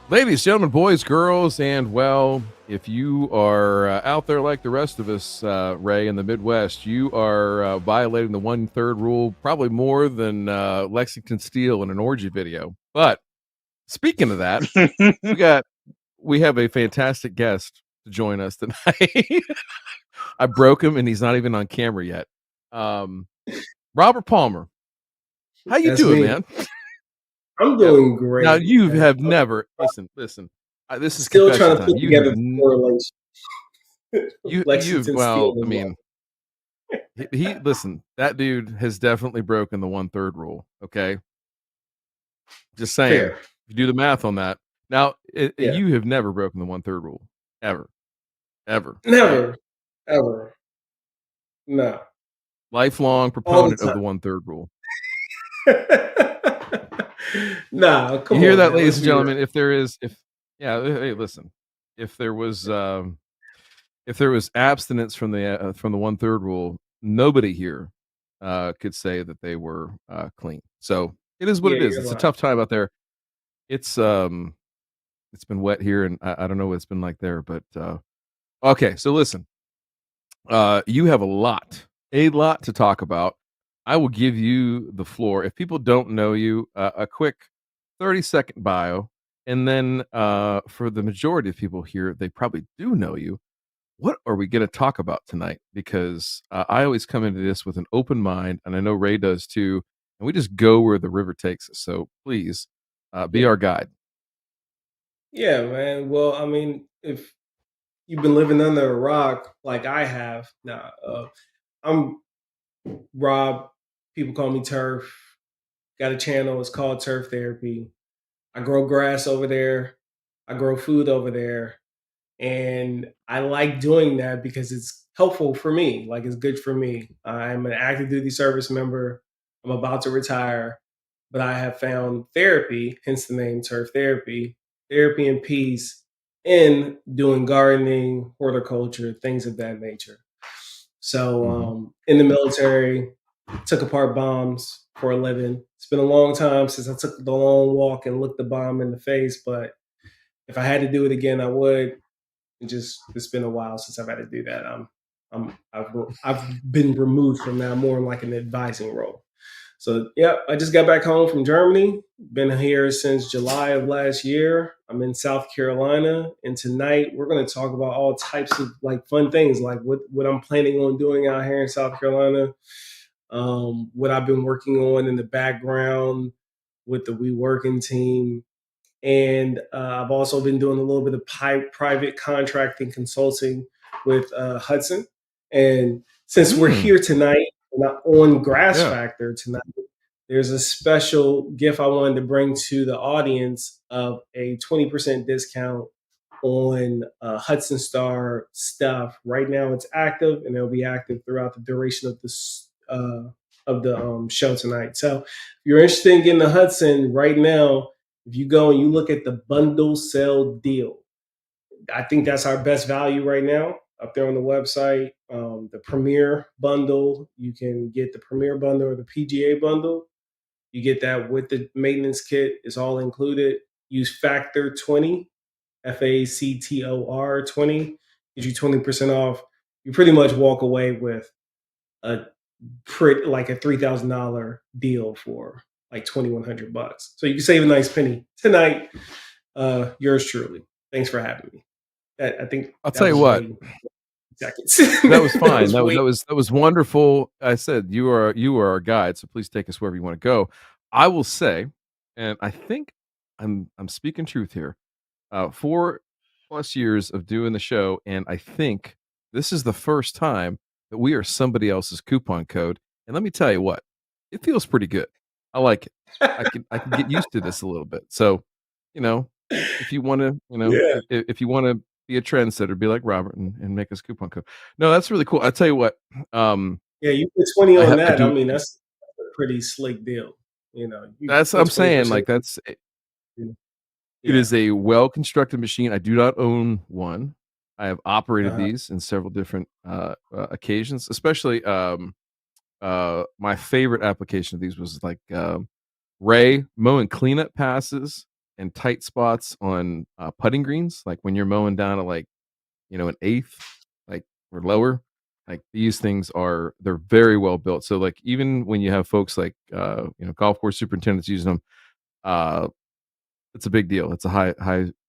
Ladies, gentlemen, boys, girls, and well, if you are out there like the rest of us, Ray, in the Midwest, you are violating the 1/3 rule probably more than Lexington Steel in an orgy video. But speaking of that, we have a fantastic guest to join us tonight. I broke him, and he's not even on camera yet. Robert Palmer, how you That's doing, me. man? I'm Yeah. doing Now great. you Man. have never listen. This is Still confession trying to time. put You have together the correlation. you Lexington Steel well, I and mean, he listen. That dude has definitely broken the 1/3 rule. Okay, just saying. fair. You do the math on that. Now, Yeah. you have never broken the 1/3 rule, ever, right? Never, ever. No. Lifelong All proponent of the the 1/3 rule. time. Nah, You come hear on, that, man. ladies Let's and be real. gentlemen? If yeah, hey, listen. If there was abstinence from the 1/3 rule, nobody here could say that they were clean. So it is what Yeah, it is. you're It's a lying. tough time out there. It's it's been wet here, and I don't know what it's been like there, but okay. So listen, you have a lot to talk about. I will give you the floor. If people don't know you, a quick 30-second bio, and then for the majority of people here, they probably do know you. What are we going to talk about tonight? Because I always come into this with an open mind, and I know Ray does too. And we just go where the river takes us. So please be Yeah. our guide. Yeah, man. Well, I mean, if you've been living under a rock like I have, nah, I'm Rob. People call me Turf. Got a channel. It's called Turf Therapy. I grow grass over there. I grow food over there. And I like doing that because it's helpful for me. Like it's good for me. I'm an active duty service member. I'm about to retire, but I have found therapy, hence the name Turf Therapy, therapy and peace in doing gardening, horticulture, things of that nature. So Hmm. in the military, took apart bombs for a living. It's been a long time since I took the long walk and looked the bomb in the face, but if I had to do it again, I would. It's been a while since I've had to do that. I've been removed from that more in like an advising role. So yeah, I just got back home from Germany. Been here since July of last year. I'm in South Carolina, and tonight we're going to talk about all types of like fun things, like what I'm planning on doing out here in South Carolina, what I've been working on in the background with the We Working team, and I've also been doing a little bit of private contracting consulting with Hudson. And since we're Mm, here tonight, we're not on Grass yeah. Factor tonight, there's a special gift I wanted to bring to the audience of a 20% discount on Hudson Star stuff. Right now, it's active, and it'll be active throughout the duration of this of the show tonight. So, if you're interested in getting the Hudson right now, if you go and you look at the bundle sale deal, I think that's our best value right now up there on the website. The Premier bundle, you can get the Premier bundle or the PGA bundle. You get that with the maintenance kit. It's all included. Use Factor 20, FACTOR 20, gives you 20% off. You pretty much walk away with a like a $3,000 deal for like $2,100. So you can save a nice penny tonight. Yours truly. Thanks for having me. I think I'll that tell you was what. way seconds. That was That fine. was way. That was wonderful. I said you are our guide, so please take us wherever you want to go. I will say, and I think I'm speaking truth here. 4+ years of doing the show, and I think this is the first time that we are somebody else's coupon code. And let me tell you what, it feels pretty good. I like it. I can get used to this a little bit. So, you know, if you want to, Yeah. if you want to be a trendsetter, be like Robert and make us coupon code. No, that's really cool. I tell you what, Yeah, you put 20 on I that. I do. mean, that's a pretty slick deal. You That's what put I'm saying. 20%. Like it Yeah. is a well constructed machine. I do not own one. I have operated Uh-huh. these in several different occasions, especially my favorite application of these was like Ray mowing cleanup passes and tight spots on putting greens, like when you're mowing down to like an eighth, like or lower. Like these things they're very well built. So like even when you have folks like golf course superintendents using them, uh, it's a big deal. It's a high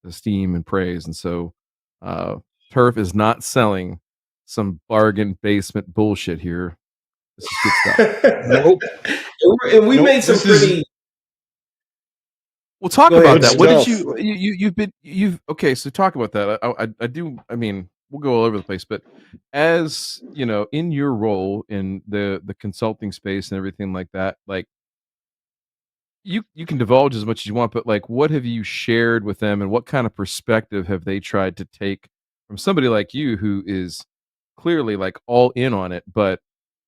esteem and praise. And so uh, Turf is not selling some bargain basement bullshit here. This is good stuff. Nope. And we Nope. made some This is pretty. We'll talk Go ahead, about good that. Jay. What did stuff. you've okay? So talk about that. I do. I mean, we'll go all over the place, but as you know, in your role in the consulting space and everything like that, like you can divulge as much as you want, but like, what have you shared with them, and what kind of perspective have they tried to take from somebody like you who is clearly like all in on it, but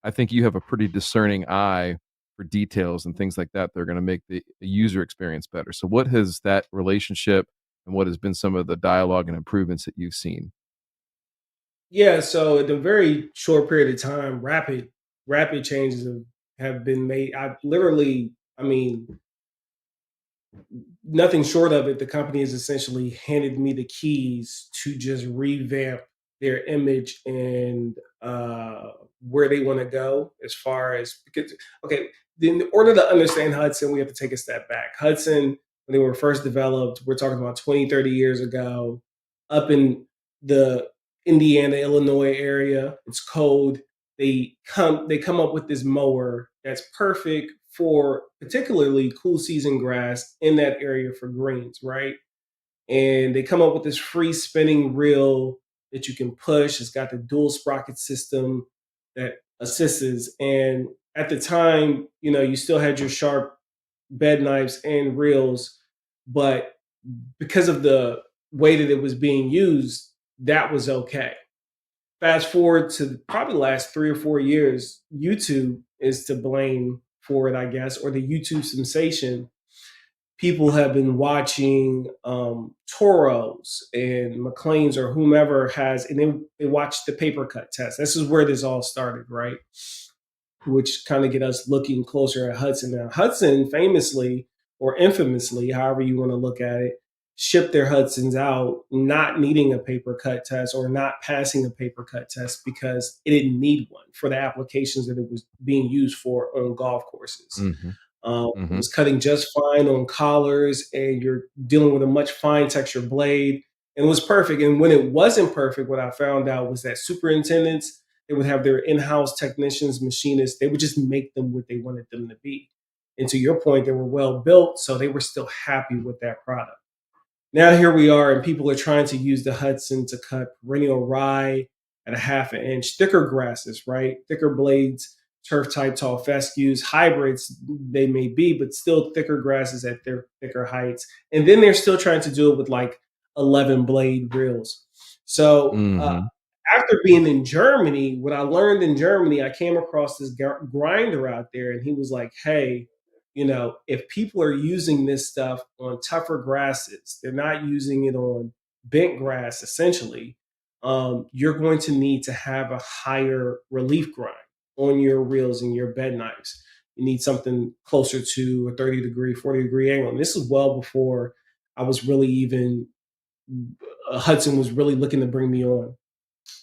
I think you have a pretty discerning eye for details and things like that. They're going to make the user experience better. So, what has that relationship and what has been some of the dialogue and improvements that you've seen? Yeah, so in a very short period of time, rapid changes have been made. I literally, I mean, nothing short of it. The company has essentially handed me the keys to just revamp their image and where they want to go as far as because okay, in order to understand Hudson, we have to take a step back. Hudson, when they were first developed, we're talking about 20, 30 years ago, up in the Indiana, Illinois area. It's cold. They come up with this mower that's perfect for particularly cool season grass in that area for greens, right? And they come up with this free spinning reel that you can push. It's got the dual sprocket system that assists. And at the time, you still had your sharp bed knives and reels, but because of the way that it was being used, that was okay. Fast forward to probably the last 3 or 4 years, YouTube is to blame for it, I guess, or the YouTube sensation. People have been watching Toros and McLean's or whomever has, and they watch the paper cut test. This is where this all started, right? Which kind of get us looking closer at Hudson now. Hudson famously or infamously, however you want to look at it, shipped their Hudsons out not needing a paper cut test or not passing a paper cut test because it didn't need one for the applications that it was being used for on golf courses. Mm-hmm. It Mm-hmm. was cutting just fine on collars, and you're dealing with a much fine texture blade. And it was perfect. And when it wasn't perfect, what I found out was that superintendents, they would have their in-house technicians, machinists, they would just make them what they wanted them to be. And to your point, they were well built, so they were still happy with that product. Now here we are, and people are trying to use the Hudson to cut perennial rye at a half an inch, thicker grasses, right? Thicker blades, turf type tall fescues, hybrids they may be, but still thicker grasses at their thicker heights. And then they're still trying to do it with like 11 blade reels. So Mm-hmm. after being in Germany, what I learned in Germany, I came across this grinder out there, and he was like, "Hey, if people are using this stuff on tougher grasses, they're not using it on bent grass, essentially. You're going to need to have a higher relief grind on your reels and your bed knives. You need something closer to a 30-degree, 40-degree angle." And this is well before I was really even Hudson was really looking to bring me on.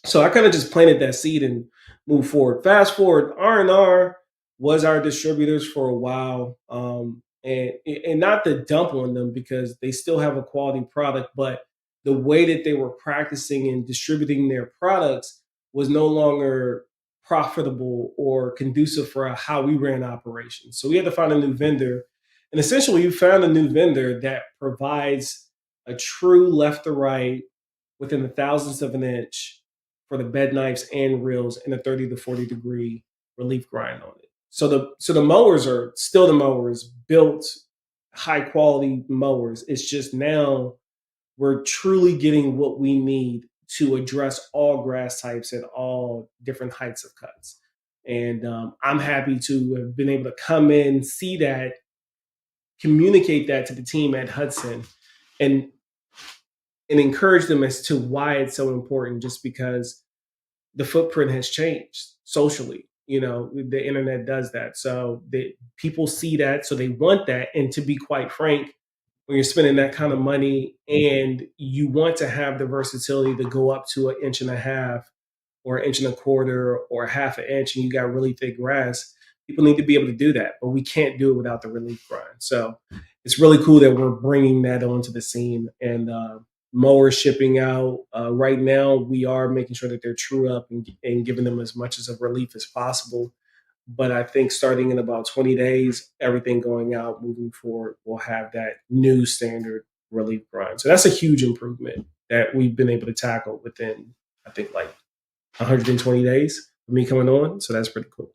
So I kind of just planted that seed and moved forward. Fast forward, R&R was our distributors for a while, and not to dump on them because they still have a quality product, but the way that they were practicing and distributing their products was no longer profitable or conducive for how we ran operations. So we had to find a new vendor, and essentially, we found a new vendor that provides a true left to right within the thousandths of an inch for the bed knives and reels and a 30 to 40-degree relief grind on it. So the mowers are still the mowers, built high quality mowers. It's just now we're truly getting what we need to address all grass types and all different heights of cuts. And I'm happy to have been able to come in, see that, communicate that to the team at Hudson, and encourage them as to why it's so important. Just because the footprint has changed socially. The internet does that. So people see that, so they want that. And to be quite frank, when you're spending that kind of money and you want to have the versatility to go up to an inch and a half or an inch and a quarter or a half an inch and you got really thick grass, people need to be able to do that. But we can't do it without the relief grind. So it's really cool that we're bringing that onto the scene. And mower shipping out right now, we are making sure that they're true up and giving them as much as a relief as possible. But I think starting in about 20 days, everything going out moving forward will have that new standard relief grind. So that's a huge improvement that we've been able to tackle within, I think, like 120 days of me coming on. So that's pretty cool.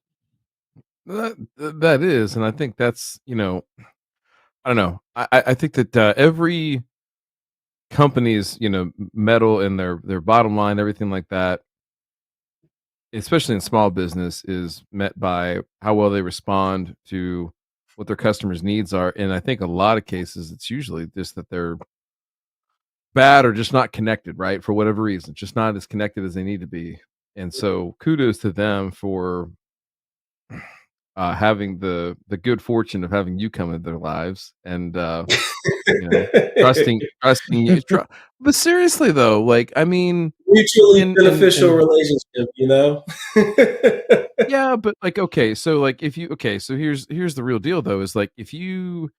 That is, and I think that's, I don't know. I think that, every company's, metal and their bottom line, everything like that, especially in small business, is met by how well they respond to what their customers' needs are, and I think a lot of cases, it's usually just that they're bad or just not connected, right? For whatever reason, just not as connected as they need to be, and so kudos to them for, having the good fortune of having you come into their lives and, you know, trusting you but seriously though, like, I mean, Mutually beneficial in relationship, you know? yeah, but, like, okay, so, like, if you okay, so here's the real deal, though, is, like, if you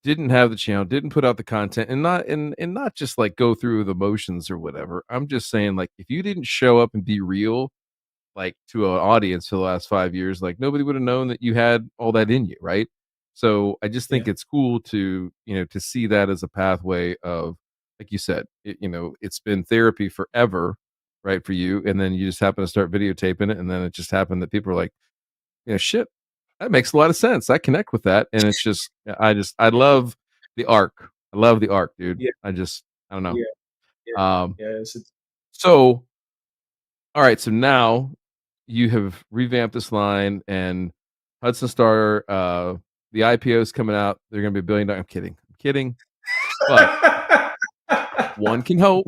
didn't have the channel, didn't put out the content, and not just, like, go through the motions or whatever, I'm just saying, like, if you didn't show up and be real, like, to an audience for the last 5 years, like, nobody would have known that you had all that in you, right? So, I just think Yeah, it's cool to, to see that as a pathway of, like you said, it's been therapy forever, right, for you, and then you just happen to start videotaping it, and then it just happened that people are like, "Shit, that makes a lot of sense. I connect with that," and it's just I yeah, love the arc. I love the arc, dude. yeah, I don't know. yeah, yeah, Um, yeah. It's so all right, so now you have revamped this line and Hudson Star, the IPO is coming out. They're gonna be $1 billion. I'm kidding. I'm kidding. But one can hope.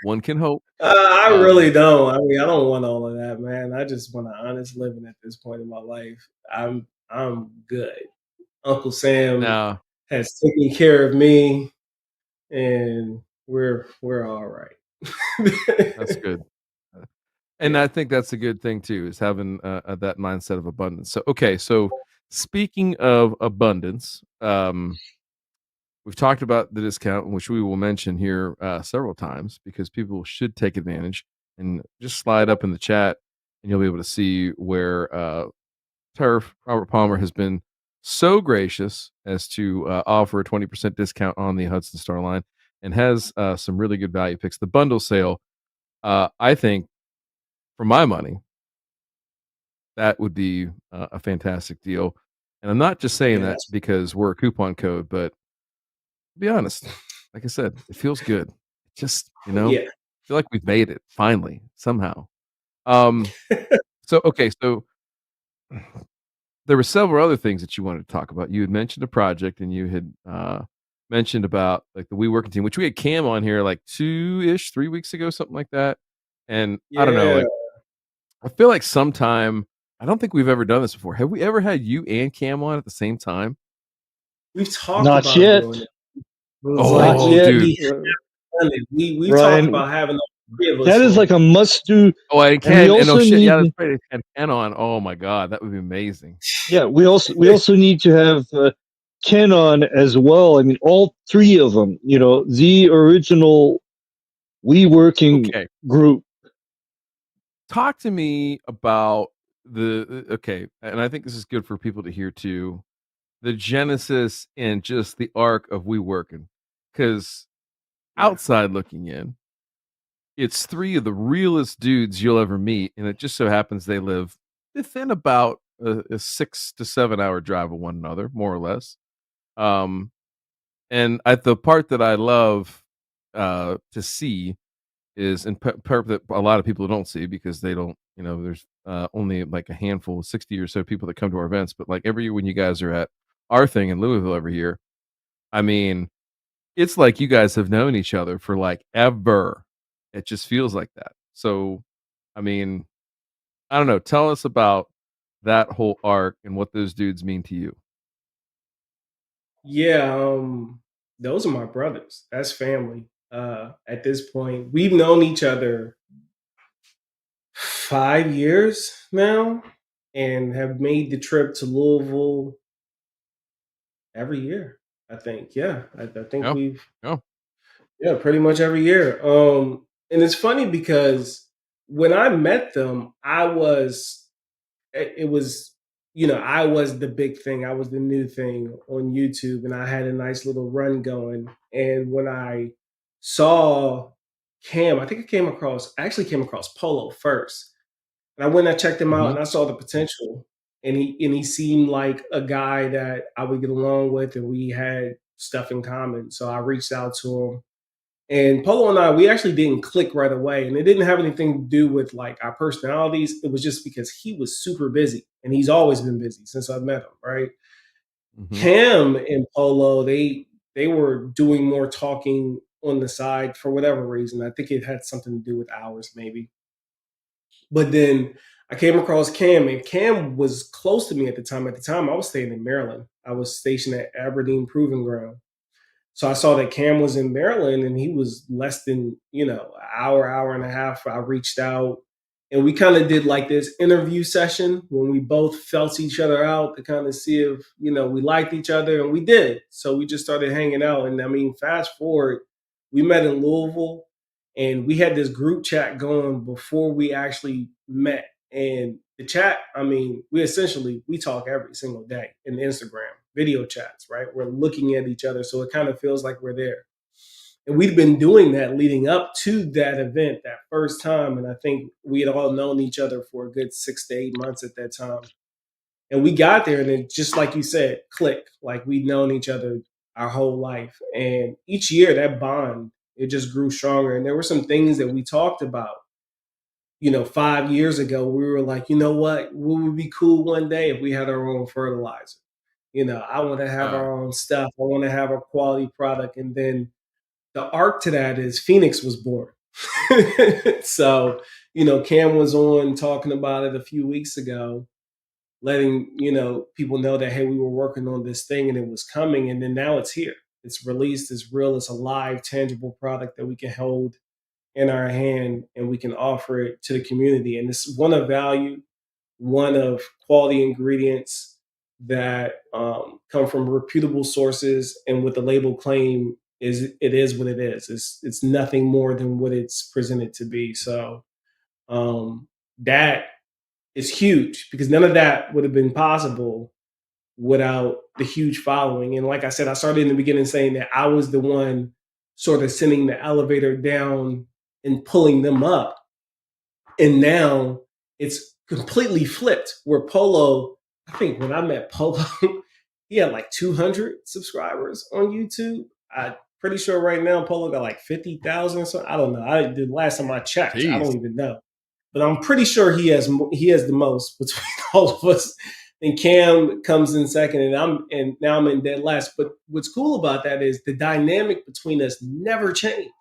One can hope. I really Um, don't. I mean, I don't want all of that, man. I just want an honest living at this point in my life. I'm good. Uncle Sam now has taken care of me, and we're all right. that's good. Uh, and Yeah, I think that's a good thing too, is having that mindset of abundance. So, okay, so speaking of abundance, we've talked about the discount, which we will mention here several times because people should take advantage and just slide up in the chat, and you'll be able to see where Turf Robert Palmer has been so gracious as to offer a 20% discount on the Hudson Star line and has some really good value picks. The bundle sale, I think, for my money, that would be a fantastic deal. And I'm not just saying yeah, that that's because we're a coupon code, but be honest, like I said, it feels good. Just, yeah. feel like we've made it finally, somehow. Um, so okay, so there were several other things that you wanted to talk about. You had mentioned a project and you had mentioned about like the We Working team, which we had Cam on here like 2-ish, 3 weeks ago, something like that. And I don't know, Yeah, like I feel like sometime I don't think we've ever done this before. Have we ever had you and Cam on at the same time? we've talked Not about doing yet. it. It was like Not Oh, yet, dude. we done it. We've talked Ryan. about having all three of us That is on. like a must do. Oh, and And we Ken, and oh also shit, yeah, that's need, right. And Ken on. Oh my god, that would be amazing. yeah, we also need to have Ken on as well. I mean, all three of them. The original We Working Okay, group. talk to me about okay, and I think this is good for people to hear too. The genesis and just the arc of We Working, because Yeah. outside looking in, it's three of the realest dudes you'll ever meet, and it just so happens they live within about a 6 to 7 hour drive of one another, more or less. Um, and at the part that I love to see is in part that a lot of people don't see because they don't, there's only like a handful, 60 or so people that come to our events. But like every year when you guys are at our thing in Louisville every year, I mean, it's like you guys have known each other for like ever. It just feels like that. So, I mean, I don't know. Tell us about that whole arc and what those dudes mean to you. Yeah, Those are my brothers. That's family. At this point, we've known each other 5 years now, and have made the trip to Louisville every year. I think, yeah, I think Yeah. we've Yeah. yeah, pretty much every year. And it's funny because when I met them, it was, I was the big thing. I was the new thing on YouTube, and I had a nice little run going. And when I saw Cam, I actually came across Polo first. And I went and I checked him out Hmm. and I saw the potential. And he seemed like a guy that I would get along with, and we had stuff in common. So I reached out to him. And Polo and I, we actually didn't click right away. And it didn't have anything to do with like our personalities. It was just because he was super busy, and he's always been busy since I met him, right? Hmm. Cam and Polo, they were doing more talking on the side for whatever reason. I think it had something to do with hours, maybe. But then I came across Cam, and Cam was close to me at the time. At the time, I was staying in Maryland. I was stationed at Aberdeen Proving Ground. So I saw that Cam was in Maryland, and he was less than, an hour and a half. I reached out, and we kind of did like this interview session when we both felt each other out to kind of see if, we liked each other, and we did. So we just started hanging out. And I mean, fast forward, we met in Louisville, and we had this group chat going before we actually met. And the chat, I mean, we talk every single day in Instagram video chats, right? We're looking at each other, so it kind of feels like we're there. And we'd been doing that leading up to that event, that first time. And I think we had all known each other for a good 6 to 8 months at that time. And we got there, and it just like you said, click. Like we'd known each other our whole life. And each year that bond, it just grew stronger. And there were some things that we talked about. 5 years ago, we were like, you know what would be cool one day if we had our own fertilizer? I want to have Uh, our own stuff. I want to have a quality product. And then the arc to that is Phoenix was born. So, Cam was on talking about it a few weeks ago, letting, people know that, hey, we were working on this thing and it was coming. And then now it's here. It's released, it's real, it's a live, tangible product that we can hold in our hand, and we can offer it to the community. And it's one of value, one of quality ingredients that come from reputable sources, and with the label claim is what it is. It's nothing more than what it's presented to be. So that is huge, because none of that would have been possible without the huge following. And like I said, I started in the beginning saying that I was the one sort of sending the elevator down and pulling them up. And now it's completely flipped, where Polo, I think when I met Polo, he had like 200 subscribers on YouTube. I'm pretty sure right now Polo got like 50,000 or so. I don't know. The last time I checked, I Jeez. don't even know. But I'm pretty sure he has the most between all of us. And Cam comes in second, and now I'm in dead last. But what's cool about that is the dynamic between us never changed.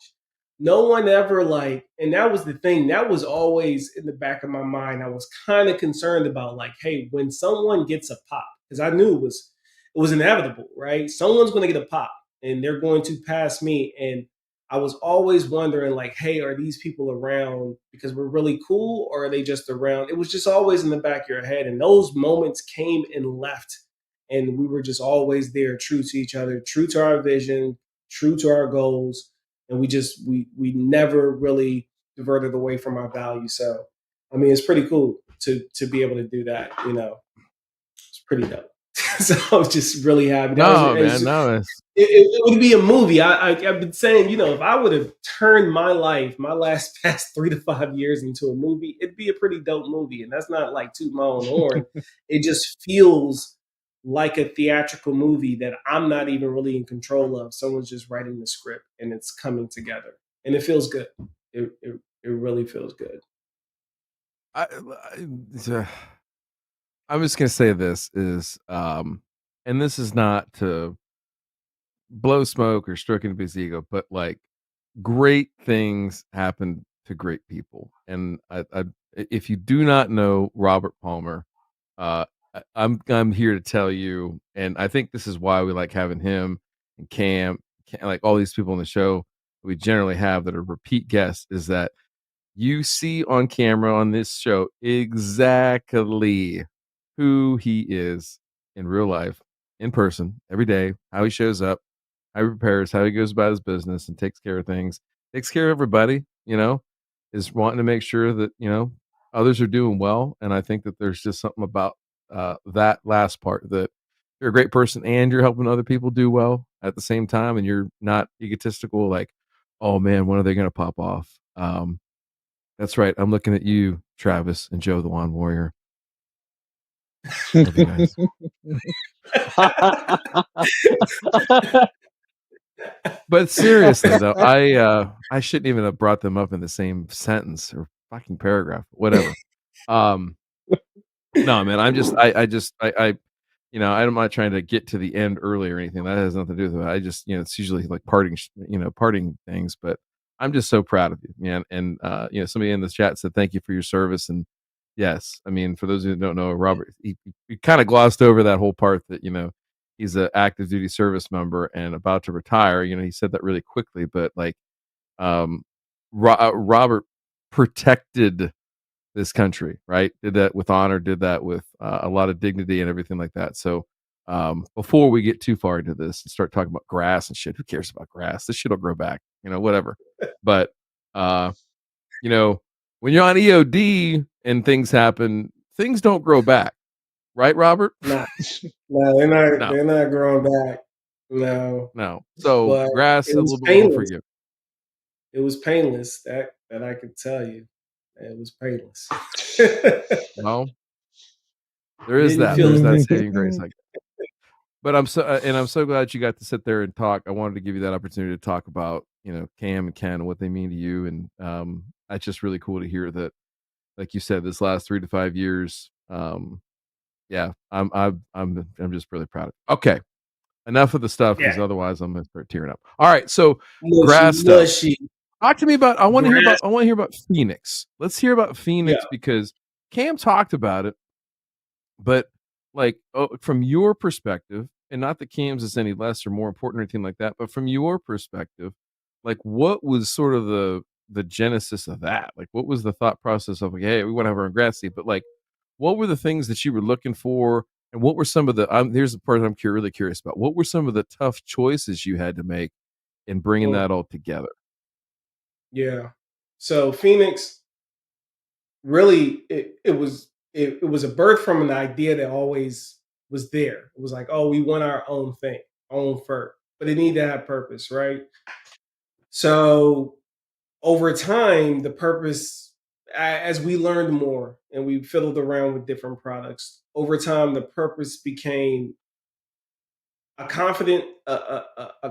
No one ever like, and that was the thing. That was always in the back of my mind. I was kind of concerned about like, hey, when someone gets a pop, because I knew it was inevitable, right? Someone's going to get a pop, and they're going to pass me. And I was always wondering, like, hey, are these people around because we're really cool, or are they just around? It was just always in the back of your head. And those moments came and left. And we were just always there, true to each other, true to our vision, true to our goals. And we never really diverted away from our values. So I mean, it's pretty cool to be able to do that. It's pretty dope. So I was just really happy. no, man, no, It would be a movie. I've been saying, if I would have turned my life, my last past 3 to 5 years into a movie, it'd be a pretty dope movie. And that's not like toot my own horn. It just feels like a theatrical movie that I'm not even really in control of. Someone's just writing the script, and it's coming together, and it feels good. It really feels good. I, I'm just gonna say this is, and this is not to blow smoke or stroke anybody's ego, but like great things happen to great people. And if you do not know Robert Palmer, I'm here to tell you, and I think this is why we like having him and Cam. like all these people on the show we generally have that are repeat guests is that you see on camera on this show exactly who he is in real life, in person, every day, how he shows up, how he prepares, how he goes about his business and takes care of things, takes care of everybody, is wanting to make sure that, others are doing well. And I think that there's just something about that last part that you're a great person and you're helping other people do well at the same time. And you're not egotistical, like, oh man, when are they going to pop off? That's right. I'm looking at you, Travis and Joe, the Lawn Warrior. Love you guys. But seriously though, I shouldn't even have brought them up in the same sentence or fucking paragraph, whatever. No, man, I'm not trying to get to the end early or anything. That has nothing to do with it. I just, it's usually like parting things, but I'm just so proud of you, man. And somebody in the chat said thank you for your service. And yes, I mean, for those who don't know, Robert, he kind of glossed over that whole part that, he's an active duty service member and about to retire. He said that really quickly, but like um Robert protected this country, right? Did that with honor, did that with a lot of dignity and everything like that. So before we get too far into this and start talking about grass and shit, who cares about grass? This shit will grow back, whatever. But uh, when you're on EOD and things happen, things don't grow back, right, Robert? Nah. No, they're not. No. They're not growing back. No. So But grass is it a was little bit more painless. forgiving. It was painless. That I could tell you. It was painless. Well, there is Didn't that. feel There's that it. saving grace, but I'm so glad you got to sit there and talk. I wanted to give you that opportunity to talk about, Cam and Ken and what they mean to you. And that's just really cool to hear that, like you said, this last 3 to 5 years. Yeah, I'm just really proud of it. Okay. Enough of the stuff because Yeah. otherwise I'm gonna start tearing up. All right, so Mushy, grass stuff. mushy. Talk to me about I want to Grass. hear about Phoenix. Let's hear about Yeah. Phoenix because Cam talked about it. But like from your perspective, and not that Cam's is any less or more important or anything like that, but from your perspective, like what was sort of the genesis of that? Like what was the thought process of like, hey, we want to have our own grass seed, but like what were the things that you were looking for? And what were some of the here's the part I'm really curious about. What were some of the tough choices you had to make in bringing Mm, that all together? yeah. So Phoenix really it was a birth from an idea that always was there. It was like, oh, we want our own thing, our own fur, but it needed to have purpose, right? So over time, the purpose, as we learned more and we fiddled around with different products, over time, the purpose became a competent,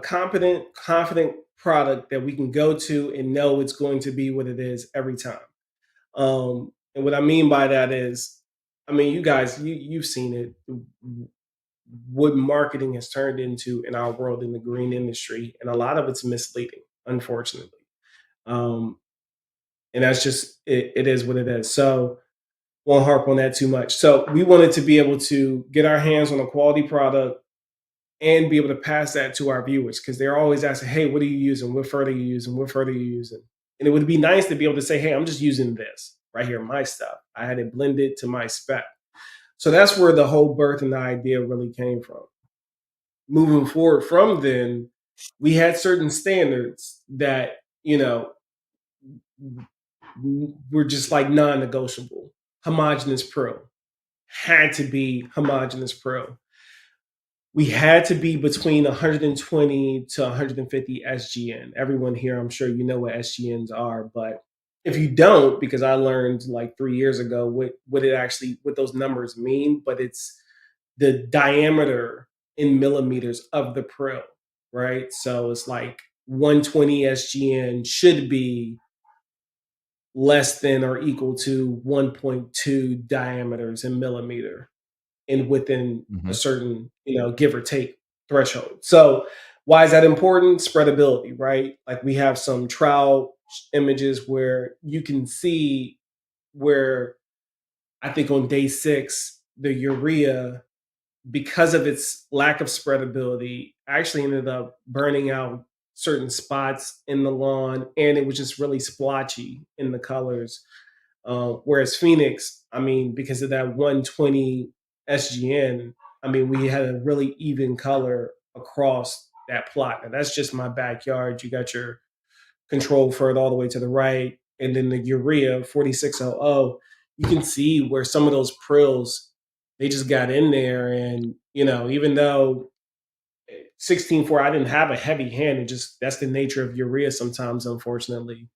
confident product that we can go to and know it's going to be what it is every time. And what I mean by that is, I mean, you guys, you've seen it, what marketing has turned into in our world in the green industry, and a lot of it's misleading, unfortunately. Um, and that's just it is what it is. So won't harp on that too much. So we wanted to be able to get our hands on a quality product and be able to pass that to our viewers because they're always asking, "Hey, what are you using? What fur are you using? What fur are you using?" And it would be nice to be able to say, "Hey, I'm just using this right here, my stuff. I had it blended to my spec." So that's where the whole birth and the idea really came from. Moving forward from then, we had certain standards that were just like non-negotiable. Homogeneous pro had to be homogeneous pro. We had to be between 120 to 150 SGN. Everyone here, I'm sure you know what SGNs are, but if you don't, because I learned like 3 years ago what those numbers mean, but it's the diameter in millimeters of the prill, right? So it's like 120 SGN should be less than or equal to 1.2 diameters in millimeter and within a Mhm. certain, give or take threshold. So why is that important? Spreadability, right? Like we have some trial images where you can see where I think on day 6, the urea because of its lack of spreadability, actually ended up burning out certain spots in the lawn, and it was just really splotchy in the colors. Whereas Phoenix, I mean, because of that 120 SGN, I mean, we had a really even color across that plot. And that's just my backyard. You got your control further all the way to the right, and then the urea 4600. You can see where some of those prills they just got in there, and even though 16.4, I didn't have a heavy hand. It just that's the nature of urea sometimes, unfortunately.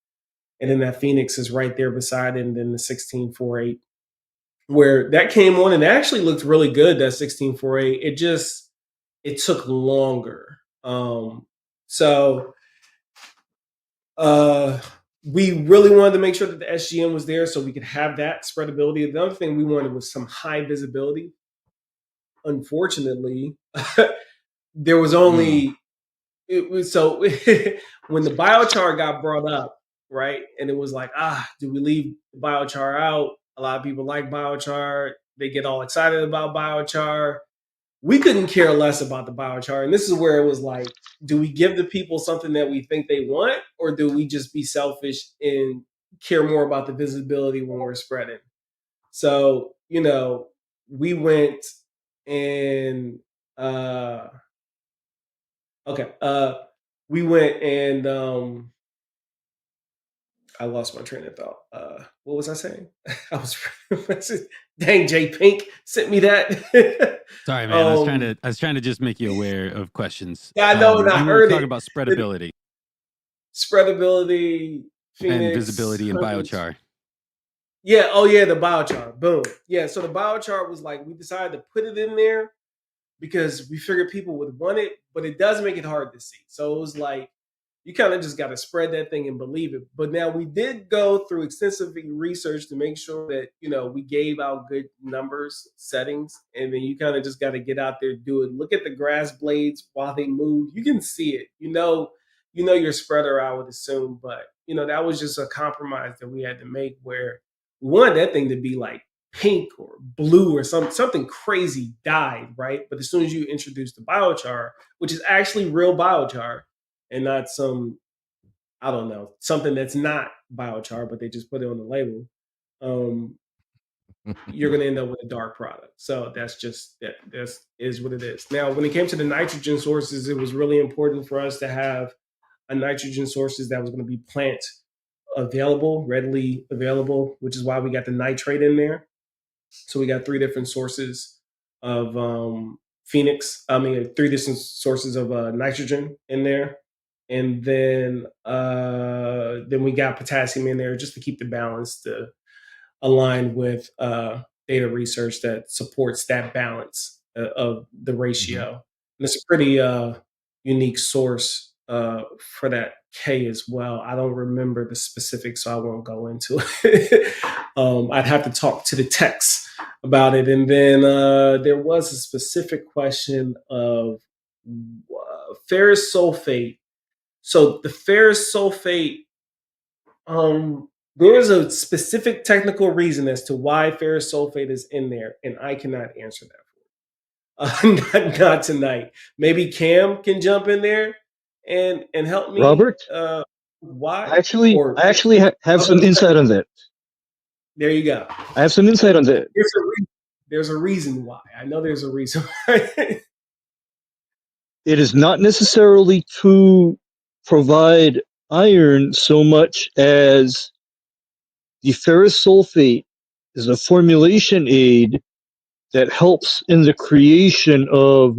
And then that Phoenix is right there beside it, and then the 16.48, where that came on and it actually looked really good. That 16.48, it took longer. So we really wanted to make sure that the SGM was there so we could have that spreadability. The other thing we wanted was some high visibility. Unfortunately, there was only it was so when the biochar got brought up, right? And it was like, do we leave biochar out? A lot of people like biochar. They get all excited about biochar. We couldn't care less about the biochar. And this is where it was like, do we give the people something that we think they want, or do we just be selfish and care more about the visibility when we're spreading? So, we went and okay, we went and I lost my train of thought. What was I saying? I was dang, J Pink sent me that. Sorry, man. I was trying to just make you aware of questions. Yeah, I know, and I you were heard talking it. about spreadability Spreadability, Phoenix, and visibility and biochar. Yeah. Oh, yeah. The biochar. Boom. Yeah. So the biochar was like we decided to put it in there because we figured people would want it, but it does make it hard to see. So it was like you kind of just got to spread that thing and believe it. But now we did go through extensive research to make sure that we gave out good numbers, settings, and then you kind of just got to get out there, do it. Look at the grass blades while they move. You can see it. Your spreader, I would assume, but that was just a compromise that we had to make where we wanted that thing to be like pink or blue or something crazy dyed, right? But as soon as you introduce the biochar, which is actually real biochar and not some, I don't know, something that's not biochar, but they just put it on the label, you're going to end up with a dark product. So that's what it is. Now, when it came to the nitrogen sources, it was really important for us to have a nitrogen sources that was going to be plant available, readily available, which is why we got the nitrate in there. So we got three different sources of Phoenix. I mean, three different sources of nitrogen in there, and then we got potassium in there just to keep the balance to align with data research that supports that balance of the ratio. Mm-hmm. And it's a pretty unique source for that K as well. I don't remember the specifics, so I won't go into it. I'd have to talk to the techs about it. And then there was a specific question of ferrous sulfate. So the ferrous sulfate, there's a specific technical reason as to why ferrous sulfate is in there, and I cannot answer that for you. Not tonight. Maybe Cam can jump in there and help me. Robert? Why? I actually have some insight on that. There you go. I have some insight on that. There's a reason why. I know there's a reason why. It is not necessarily to provide iron so much as the ferrous sulfate is a formulation aid that helps in the creation of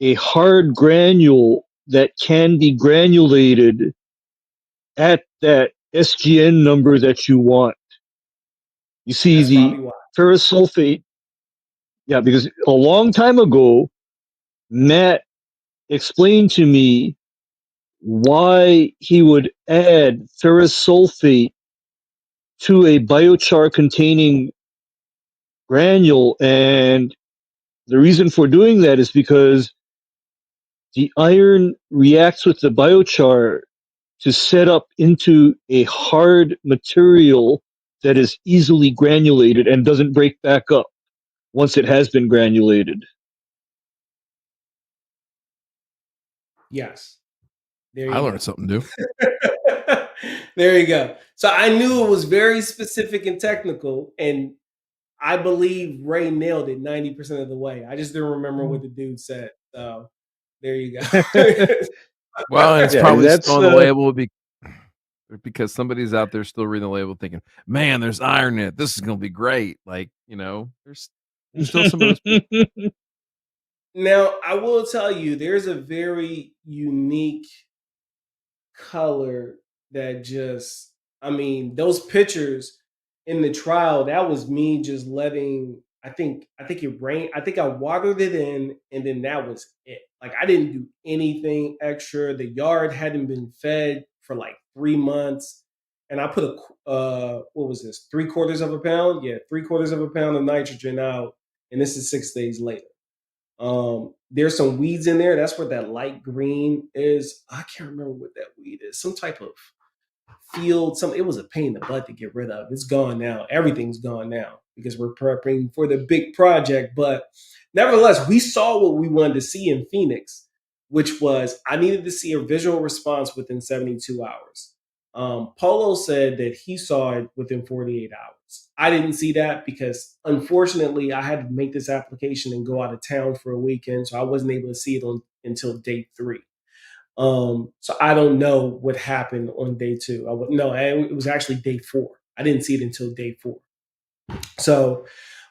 a hard granule that can be granulated at that SGN number that you want. You see, that's the ferrous sulfate, because a long time ago, Matt explained to me why he would add ferrous sulfate to a biochar containing granule, and the reason for doing that is because the iron reacts with the biochar to set up into a hard material that is easily granulated and doesn't break back up once it has been granulated. Yes. There I you learned go. something new. There you go. So I knew it was very specific and technical, and I believe Ray nailed it 90% of the way. I just didn't remember what the dude said. So there you go. Well, and it's Yeah, probably still that's on the label because somebody's out there still reading the label thinking, "Man, there's iron in it. This is gonna be great." Like, there's still some of those people. Now, I will tell you, there's a very unique color that just, I mean, those pictures in the trial, that was me just letting, I think it rained. I think I watered it in, and then that was it. Like, I didn't do anything extra. The yard hadn't been fed for like 3 months. And I put what was this? 3/4 of a pound? Yeah, 3/4 of a pound of nitrogen out. And this is 6 days later. There's some weeds in there. That's what that light green is. I can't remember what that weed is. Some type of field. It was a pain in the butt to get rid of. It's gone now. Everything's gone now because we're prepping for the big project. But nevertheless, we saw what we wanted to see in Phoenix, which was I needed to see a visual response within 72 hours. Polo said that he saw it within 48 hours. I didn't see that because unfortunately I had to make this application and go out of town for a weekend. So I wasn't able to see it until day 3. So I don't know what happened on day 2. No, it was actually day 4. I didn't see it until day 4. So,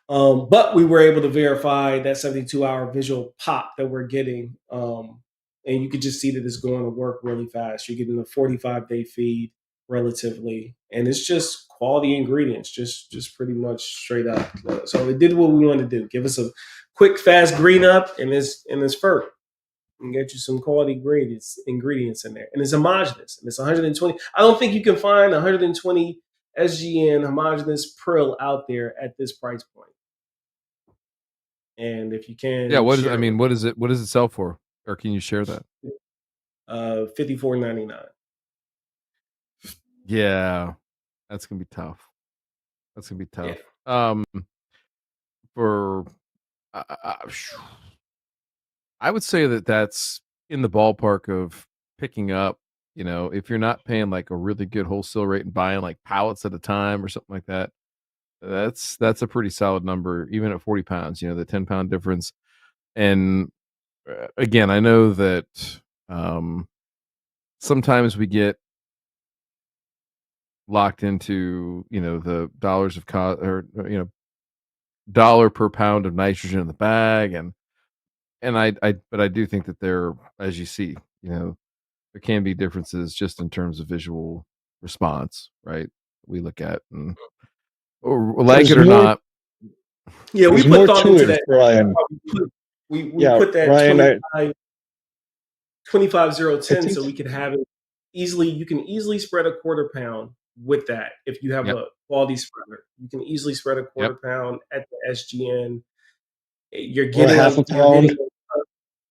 but we were able to verify that 72-hour visual pop that we're getting. And you could just see that it's going to work really fast. You're getting a 45-day feed relatively, and it's just quality ingredients, just pretty much straight up. So it did what we wanted to do: give us a quick, fast green up in this fur, and get you some quality ingredients in there. And it's homogenous, and it's 120. I don't think you can find 120 SGN homogenous prill out there at this price point. And if you Yeah, can share it, what does it sell for? Or can you share that? 54.99. Yeah, that's gonna be tough. That's gonna be Yeah. tough. For I would say that that's in the ballpark of picking up, if you're not paying like a really good wholesale rate and buying like pallets at a time or something like that, that's a pretty solid number, even at 40 pounds, the 10-pound difference. And again, I know that sometimes we get locked into, the dollars of cost or, dollar per pound of nitrogen in the bag. But I do think that there, as you see, there can be differences just in terms of visual response, right? We look at and or like there's it or more. not. Yeah, we There's put more thought to into it, that. Ryan. We Yeah, put that Ryan. 25010 think so we could have it easily. You can easily spread a 1/4 pound with that if you have Yep, a quality spreader. You can easily spread a yep, 1/4 pound at the SGN. You're or a getting half a a you're pound. getting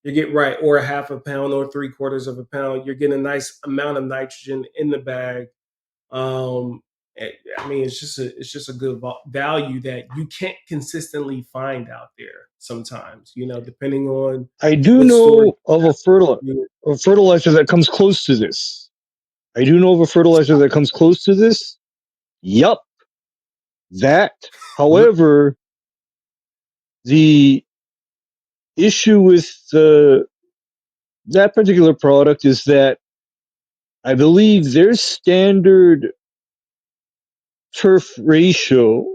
you get right, or a half a pound or 3/4 of a pound. You're getting a nice amount of nitrogen in the bag. Um, I mean, it's just a good value that you can't consistently find out there. Sometimes, depending on I do what store. know of a fertilizer that comes close to this. I do know of a fertilizer that comes close to this. Yup, that. mhm, However, the issue with that particular product is that I believe their standard turf ratio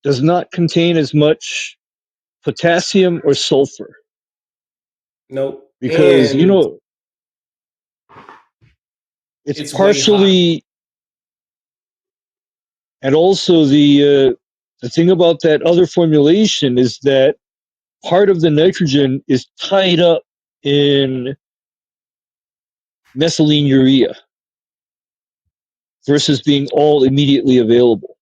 does not contain as much potassium or sulfur Nope, because and it's it's way high. partially, and also the thing about that other formulation is that part of the nitrogen is tied up in methylene urea versus being all immediately available.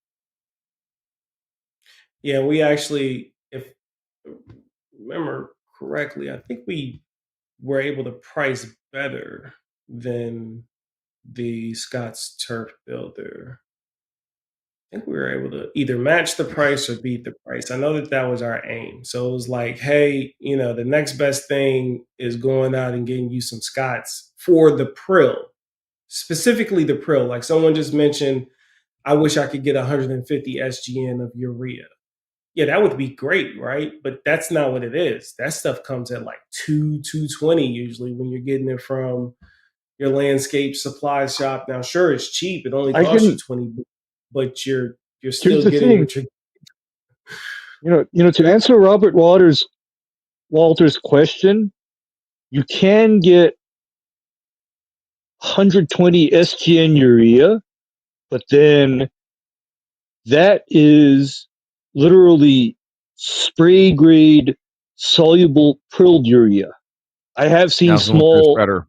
Yeah, we actually, if I remember correctly, I think we were able to price better than the Scott's Turf Builder. think we were able to either match the price or beat the price. I know that that was our aim. So it was like, hey, the next best thing is going out and getting you some Scots for the prill, specifically the prill. Like someone just mentioned, I wish I could get 150 SGN of urea. Yeah, that would be great, right? But that's not what it is. That stuff comes at like 220 usually when you're getting it from your landscape supply shop. Now, sure, it's cheap. It only I costs you can. 20, but you're Here's still the getting thing. what you're. To answer Robert Walter's question, you can get 120 SGN urea, but then that is literally spray grade soluble prilled urea. I have Yeah, I seen was going through a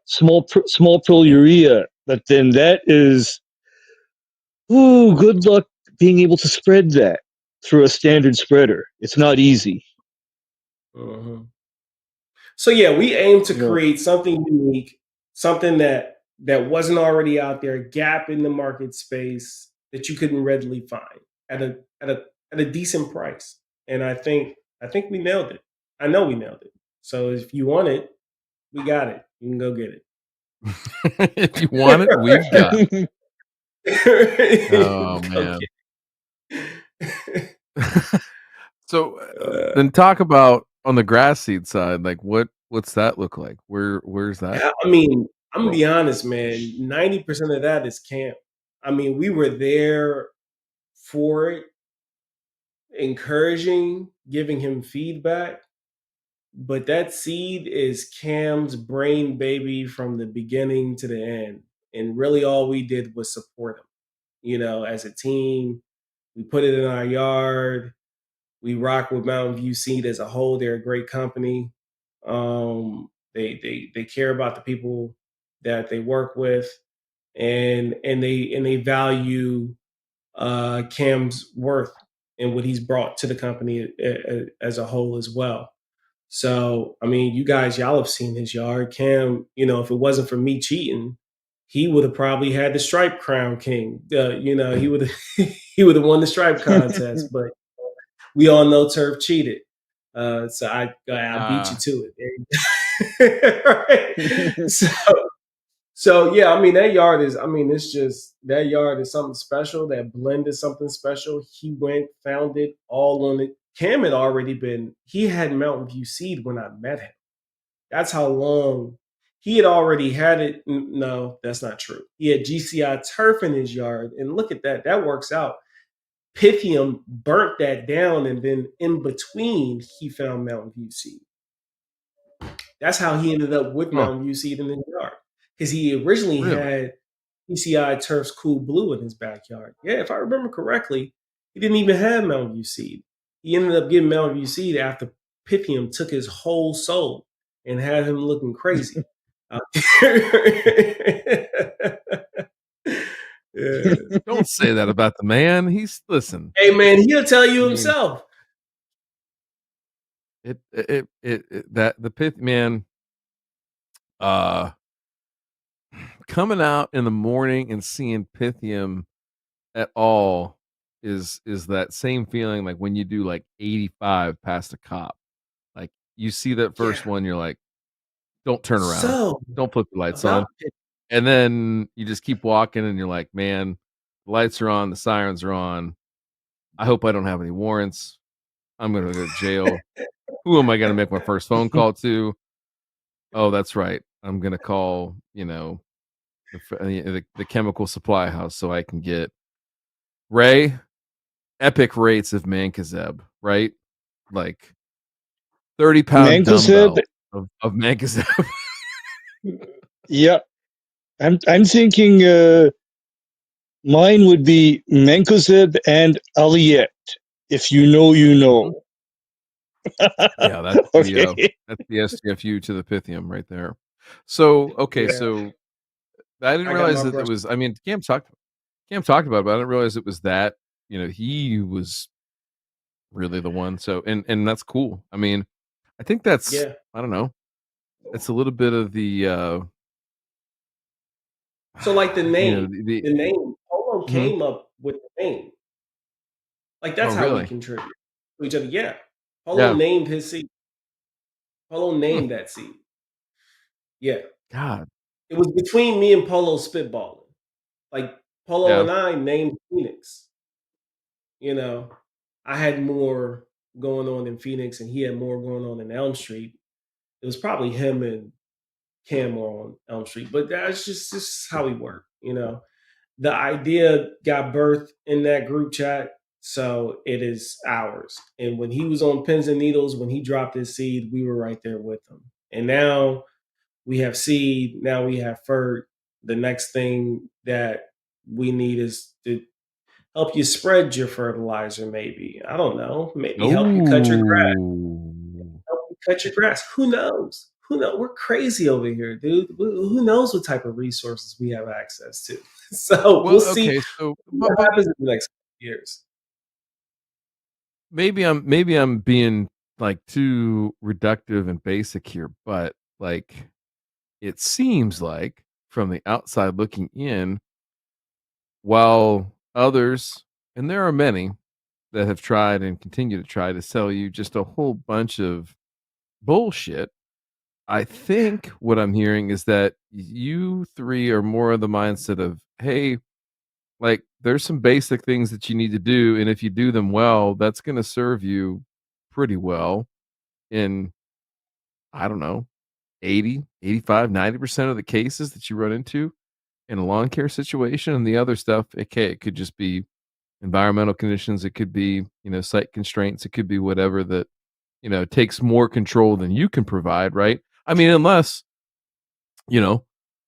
small, spreader. small prill urea, but then that is, ooh, good luck being able to spread that through a standard spreader. It's not easy. Mhm. So yeah, we aim to You know, create something unique, something that wasn't already out there, a gap in the market space that you couldn't readily find at a decent price. And I think we nailed it. I know we nailed it. So if you want it, we got it. You can go get If you want it, we've got it. it. Oh Go man. get So it. then talk about on the grass seed side, like what's that look like? Where's that I mean, I'm gonna going? be honest, man. 90% of that is camp. I mean, we were there for it, encouraging, giving him feedback. But that seed is Cam's brain baby from the beginning to the end. And really all we did was support him. As a team, we put it in our yard. We rock with Mountain View Seed as a whole. They're a great company. They care about the people that they work with, and they value Cam's worth and what he's brought to the company as a whole as well. So, I mean, you guys, y'all have seen his yard. Cam, if it wasn't for me cheating, he would have probably had the stripe crown king. He would have he would have won the stripe contest. But we all know Turf cheated, so I beat you Uh, to it. Right? So yeah, I mean that yard is. I mean, it's just that yard is something special. That blend is something special. He went, found it all on it. Cam had already been. He had Mountain View Seed when I met him. That's how long he had already had it. No, that's not true. He had GCI turf in his yard, and look at that. That works out. Pythium burnt that down, and then in between, he found Mountain View Seed. That's how he ended up with huh, Mountain View Seed in his yard, because he originally really? had PCI Turf's Cool Blue in his backyard. Yeah, if I remember correctly, he didn't even have Mountain View Seed. He ended up getting Mountain View Seed after Pythium took his whole soul and had him looking crazy. Yeah. Don't say that about the man. He's listen. Hey man, he'll tell you I mean, himself. that the pith man uh coming out in the morning and seeing Pythium at all is that same feeling like when you do like 85 past a cop. Like you see that Yeah. first one, you're like, don't turn around, So don't put the lights about on. And then you just keep walking and you're like, man, the lights are on, the sirens are on. I hope I don't have any warrants. I'm gonna go to jail. Who am I gonna make my first phone call to? Oh, that's right. I'm gonna call, the chemical supply house so I can get Ray epic rates of Mancozeb, right? Like 30-pound Mancozeb, dumbbell of Mancozeb. yeah. I'm thinking mine would be Mancozeb and Aliette. If you know, you Mhm. know. Yeah, Okay. that's the STFU to the Pythium right there. So, okay, yeah, so I didn't I got realize my that it brush. was I mean, Cam talked about it, but I didn't realize it was that, he was really the one. So and that's cool. I mean, I think that's Yeah. I don't know. It's a little bit of the So like the you know, name, the the name. Hold on Polo Mhm. came up with the name. Like Oh, that's how we really? contribute to each other. Yeah. Polo Yeah. named his seed. Polo Hmm. named that seed. Yeah. God. It was between me and Polo spitballing. Like Polo Yeah. and I named Phoenix. You know, I had more going on in Phoenix and he had more going on in Elm Street. It was probably him and Cam on Elm Street, but that's just how we work, you know. The idea got birthed in that group chat, so it is ours. And when he was on pins and needles, when he dropped his seed, we were right there with him. And now we have seed, now we have fert. The next thing that we need is to help you spread your fertilizer, maybe. I don't know. Maybe help you cut your grass. Oh. Help you cut your grass. Who knows? Who knows? We're crazy over here, dude. Who knows what type of resources we have access to? So we'll Well, see okay, so what happens in the next years. maybe I'm being, like, too reductive and basic here, but, like, it seems like, from the outside looking in, while others, and there are many that have tried and continue to try to sell you just a whole bunch of bullshit, I think what I'm hearing is that you 3 are more of the mindset of, "Hey, like, there's some basic things that you need to do, and if you do them well, that's gonna serve you pretty well in, I don't know, 80, 85, 90% of the cases that you run into in a lawn care situation, and the other stuff, okay, it could just be environmental conditions, it could be, site constraints, it could be whatever that, takes more control than you can provide, right? I mean, unless, you know,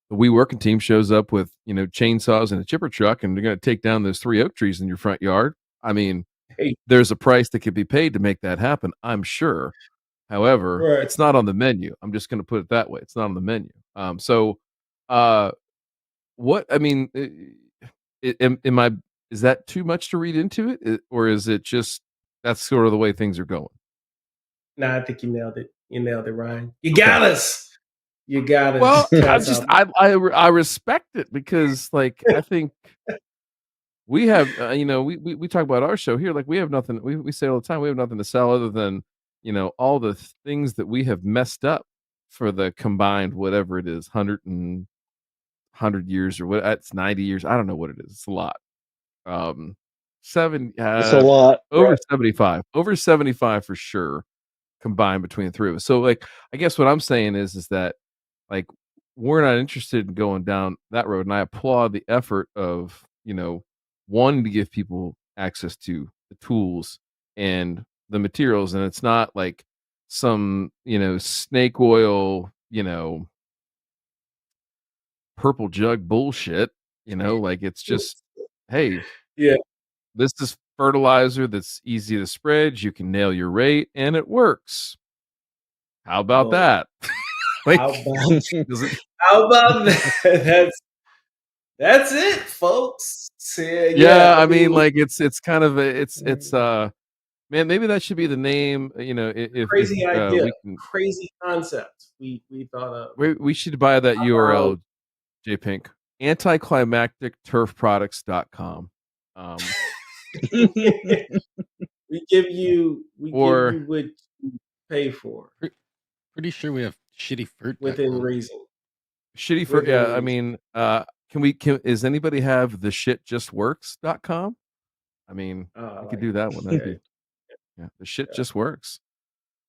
the We Working team shows up with, chainsaws and a chipper truck, and they're gonna take down those 3 oak trees in your front yard. I mean, Hey, there's a price that could be paid to make that happen, I'm sure. However, right. it's not on the menu. I'm just gonna put it that way. It's not on the menu. So, uh, what I mean, am I is that too much to read into it? Or is it just that's sort of the way things are going? Nah, I think you nailed it. You nailed it, Ryan. You Okay. got us. You got Well, us. I That's just how. I respect it because, like, I think we have, we talk about our show here, like, we have nothing we say all the time, we have nothing to sell other than, all the things that we have messed up for the combined whatever it is, 100 years or what it's 90 years, I don't know what it is, it's a lot. Um, 7 It's a lot, over right? 75, over 75 for sure combined between the 3 of us. So, like, I guess what I'm saying is that, like, we're not interested in going down that road, and I applaud the effort of, wanting to give people access to the tools and the materials, and it's not like some, snake oil, purple jug bullshit, like, it's just, "Hey, Yeah. this is fertilizer that's easy to spread, you can nail your rate, and it works. How about Boom. that?" How Like, about does it how about that? That's it, folks. So, yeah, Yeah, I I mean, mean, like, it's kind of a man, maybe that should be the name, if, crazy idea, we can crazy concept we thought of. we should buy that Um, URL, J-Pink, anticlimacticturfproducts.com, um, we give you or what you pay for Pre- Pretty sure we have within shittyfert.com. reason. shitty for Within yeah, I reason. mean, can is anybody have the shitjustworks.com? I mean, I we could like do it. that one, that'd Yeah, be yeah, the shit yeah, just works.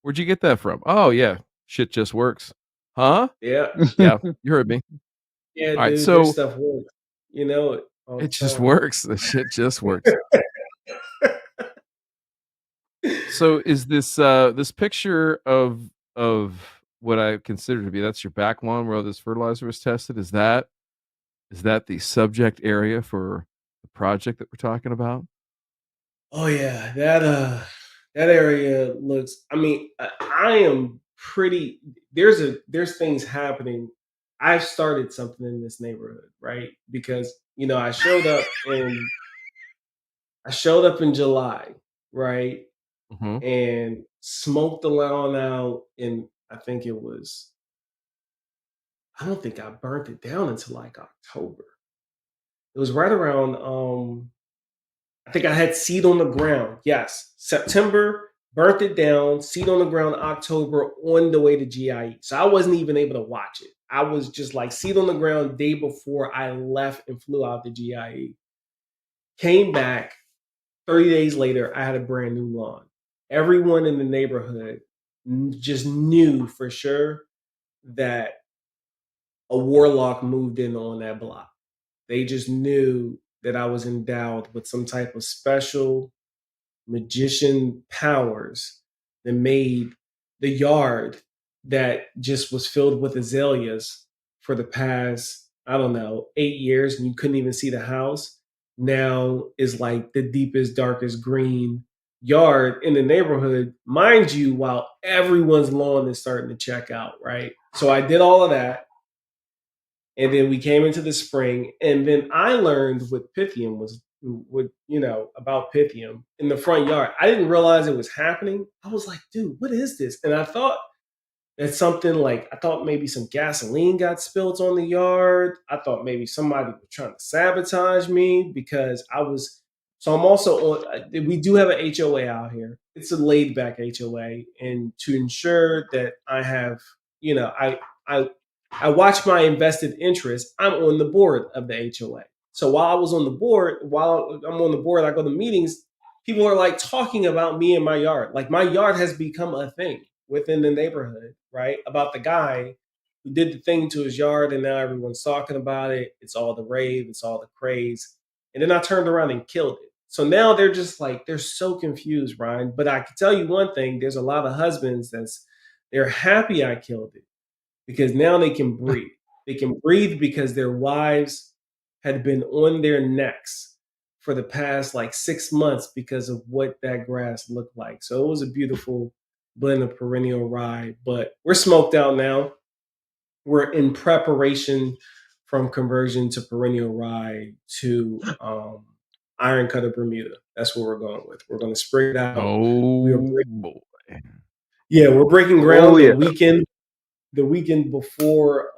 Where'd you get that from? Oh, yeah, shit just works. Huh? yeah, Yeah, you heard me. yeah, Alright, dude. Their so stuff works. You know it it all just the works. The shit just works. So is this picture of what I consider to be that's your back lawn where all this fertilizer was tested, is that the subject area for the project that we're talking about? Oh yeah, that area looks. I mean, I am pretty. There's things happening. I've started something in this neighborhood, right? Because I showed up in July, right, Mhm. and smoked the lawn out. And I think it was. I don't think I burnt it down until like October, It was right around I think I had seed on the ground. Yes. September, burnt it down, seed on the ground October on the way to GIE. So I wasn't even able to watch it. I was just like seed on the ground day before I left and flew out to GIE. Came back 30 days later, I had a brand new lawn. Everyone in the neighborhood just knew for sure that a warlock moved in on that block. They just knew that I was endowed with some type of special magician powers that made the yard that just was filled with azaleas for the past, I don't know, 8 years, and you couldn't even see the house, now is like the deepest, darkest green yard in the neighborhood, mind you, while everyone's lawn is starting to check out, right? So I did all of that. And then we came into the spring, and then I learned what Pythium was, what about Pythium in the front yard. I didn't realize it was happening. I was like, dude, what is this? And I thought that's something like I thought maybe some gasoline got spilled on the yard. I thought maybe somebody was trying to sabotage me because I was. So I'm also on. We do have an HOA out here. It's a laid back HOA, and to ensure that I have, I I watch my invested interest. I'm on the board of the HOA. So while I'm on the board, I go to meetings. People are like talking about me and my yard. Like my yard has become a thing within the neighborhood, right? About the guy who did the thing to his yard, and now everyone's talking about it. It's all the rave, it's all the craze. And then I turned around and killed it. So now they're just like they're so confused, Ryan. But I can tell you one thing: there's a lot of husbands they're happy I killed it because now they can breathe. They can breathe because their wives had been on their necks for the past like 6 months because of what that grass looked like. So it was a beautiful blend of perennial rye, but we're smoked out now. We're in preparation from conversion to perennial rye to iron cutter Bermuda. That's what we're going with. We're going to spring it out. We are Oh boy. Yeah, we're breaking Oh ground yeah. the weekend before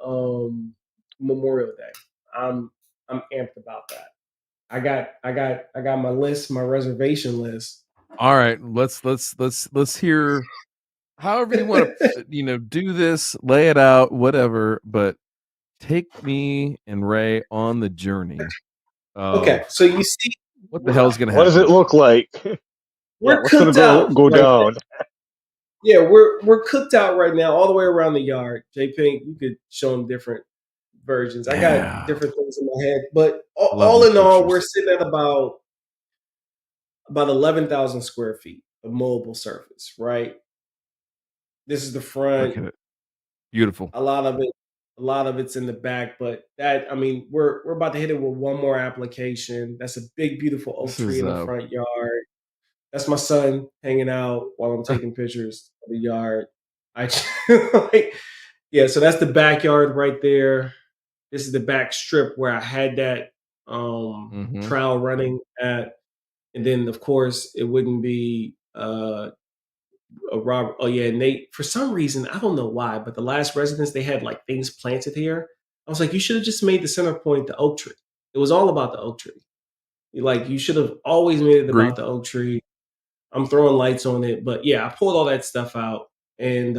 Memorial Day. I'm I'm amped about that. I got my list, my reservation list. All right, let's hear however you want to do this, lay it out, whatever, but take me and Ray on the journey Okay, of so you see, what the hell's going to What does happen it here. look like? Yeah, we're what's gonna cooked go out go right now. down? Yeah, we're cooked out right now, all the way around the yard. J Pink, you could show them different versions. I got Yeah. different things in my head, but I love all these in all, we're pictures. sitting at about 11,000 square feet of mobile surface. Right. This is the Look front. at it. Beautiful. A lot of it, a lot of it's in the back, but that I mean, we're about to hit it with one more application. That's a big, beautiful oak This tree is in the front yard. That's my son hanging out while I'm taking pictures of the yard. I like, yeah, so that's the backyard right there. This is the back strip where I had that mhm. trial running at, and then of course it wouldn't be Robert. Oh yeah, Nate. For some reason, I don't know why, but the last residence they had like things planted here. I was like, you should have just made the center point the oak tree. It was all about the oak tree. Like you should have always made it about Agreed. the oak tree. I'm throwing lights on it, but yeah, I pulled all that stuff out, and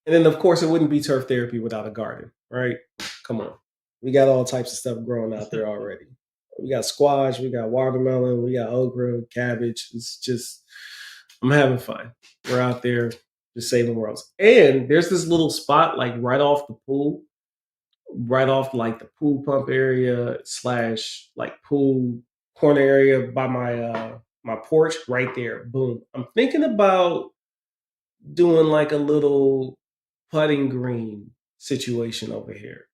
then of course it wouldn't be turf therapy without a garden, right? Come on, we got all types of stuff growing out there already. We got squash, we got watermelon, we got okra, cabbage. It's just I'm having fun. We're out there just saving worlds. And there's this little spot like right off the pool, right off like the pool pump area slash like pool corner area by my porch right there. Boom. I'm thinking about doing like a little putting green situation over here.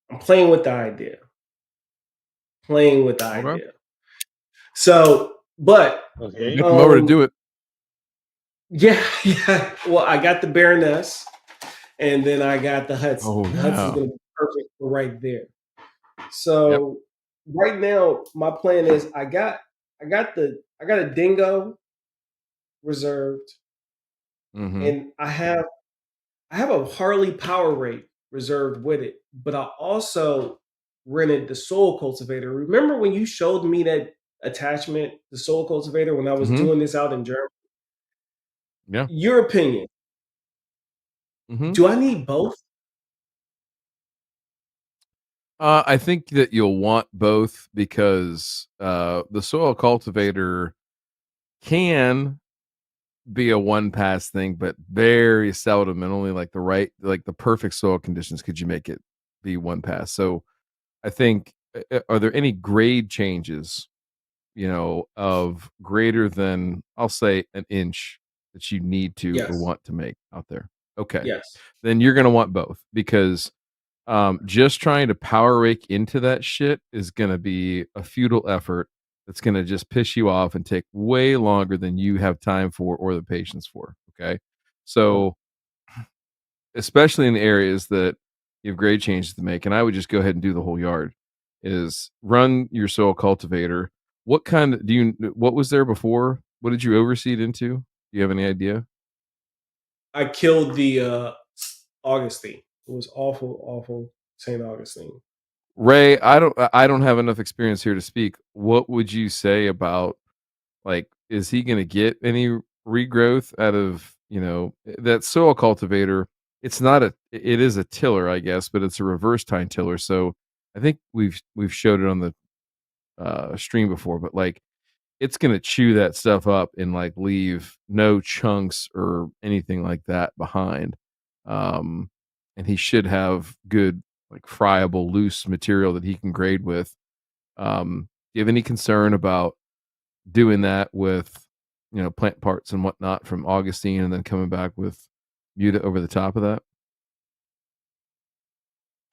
I'm playing with the idea. Playing with the Okay. idea. So, but You Okay. get the mower to do it. yeah, yeah. Well, I got the Baroness, and then I got the Hudson. Oh The Hudson's yeah. gonna be perfect for right there. Yep. So right now, my plan is I got a dingo reserved, Mhm. and I have a Harley Power Rate reserved with it, but I also rented the soil cultivator. Remember when you showed me that attachment, the soil cultivator, when I was Mhm. doing this out in Germany? Yeah. Your opinion, Mhm. do I need both? I think that you'll want both because, the soil cultivator can be a one pass thing, but very seldom and only like the perfect soil conditions could you make it be one pass. So I think, are there any grade changes, of greater than, I'll say, an inch that you need to or Yes. want to make out there? Okay. Yes. Then you're going to want both because just trying to power rake into that shit is going to be a futile effort that's going to just piss you off and take way longer than you have time for or the patience for. Okay. Oh, So, especially in the areas that you have grade changes to make, and I would just go ahead and do the whole yard, is run your soil cultivator. What was there before? What did you overseed into? Do you have any idea? I killed the Augustine. It was awful, awful St. Augustine. Ray, I don't have enough experience here to speak. What would you say about, like, is he going to get any regrowth out of, that soil cultivator? It is a tiller, I guess, but it's a reverse tine tiller. So I think we've showed it on the stream before, but like it's going to chew that stuff up and like leave no chunks or anything like that behind. Um, and he should have good, like, friable, loose material that he can grade with. Do you have any concern about doing that with, plant parts and whatnot from Augustine and then coming back with Muta over the top of that?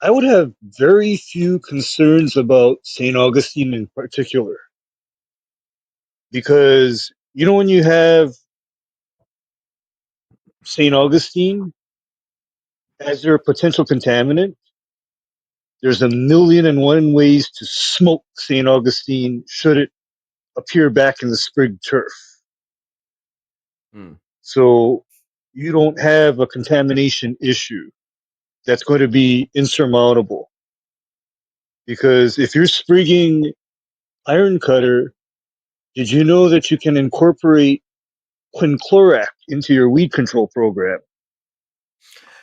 I would have very few concerns about St. Augustine in particular because when you have St. Augustine as their potential contaminant, there's a million and one ways to smoke St. Augustine should it appear back in the sprig turf. Hmm. So you don't have a contamination issue that's going to be insurmountable. Because if you're sprigging iron cutter, did you know that you can incorporate quinclorac into your weed control program?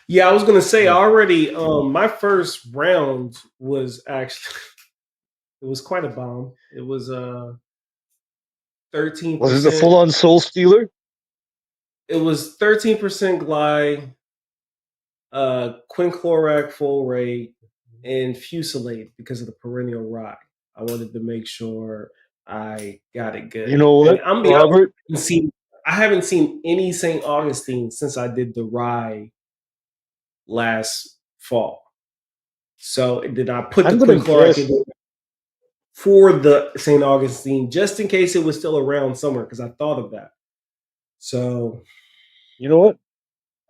Yeah, I was gonna say Hmm. already. My first round was actually it was quite a bomb. It was thirteen Was it the percent. full-on soul stealer? It was 13% glide, quinclorac full rate, and fusilade because of the perennial rye. I wanted to make sure I got it You good. know And what, I'm gonna be honest, Robert? I haven't seen any St. Augustine since I did the rye last fall. So did I put the I'm going to quinclorac guess. in for the St. Augustine just in case it was still around somewhere because I thought of that. So You know what?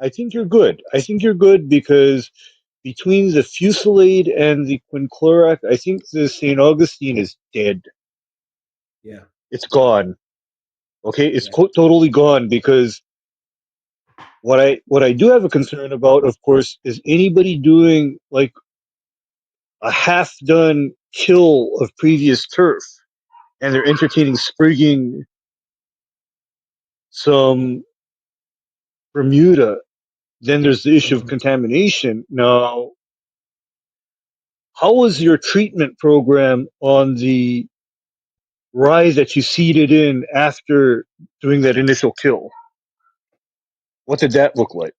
I think you're good. I think you're good because between the Fusillade and the Quinclorac, I think the St. Augustine is dead. yeah, It's gone. Okay, it's yeah. totally gone because what I do have a concern about, of course, is anybody doing like a half done kill of previous turf and they're entertaining sprigging some Bermuda. Then there's the issue of Mhm. contamination. Now, how was your treatment program on the rye that you seeded in after doing that initial kill? What did that look like?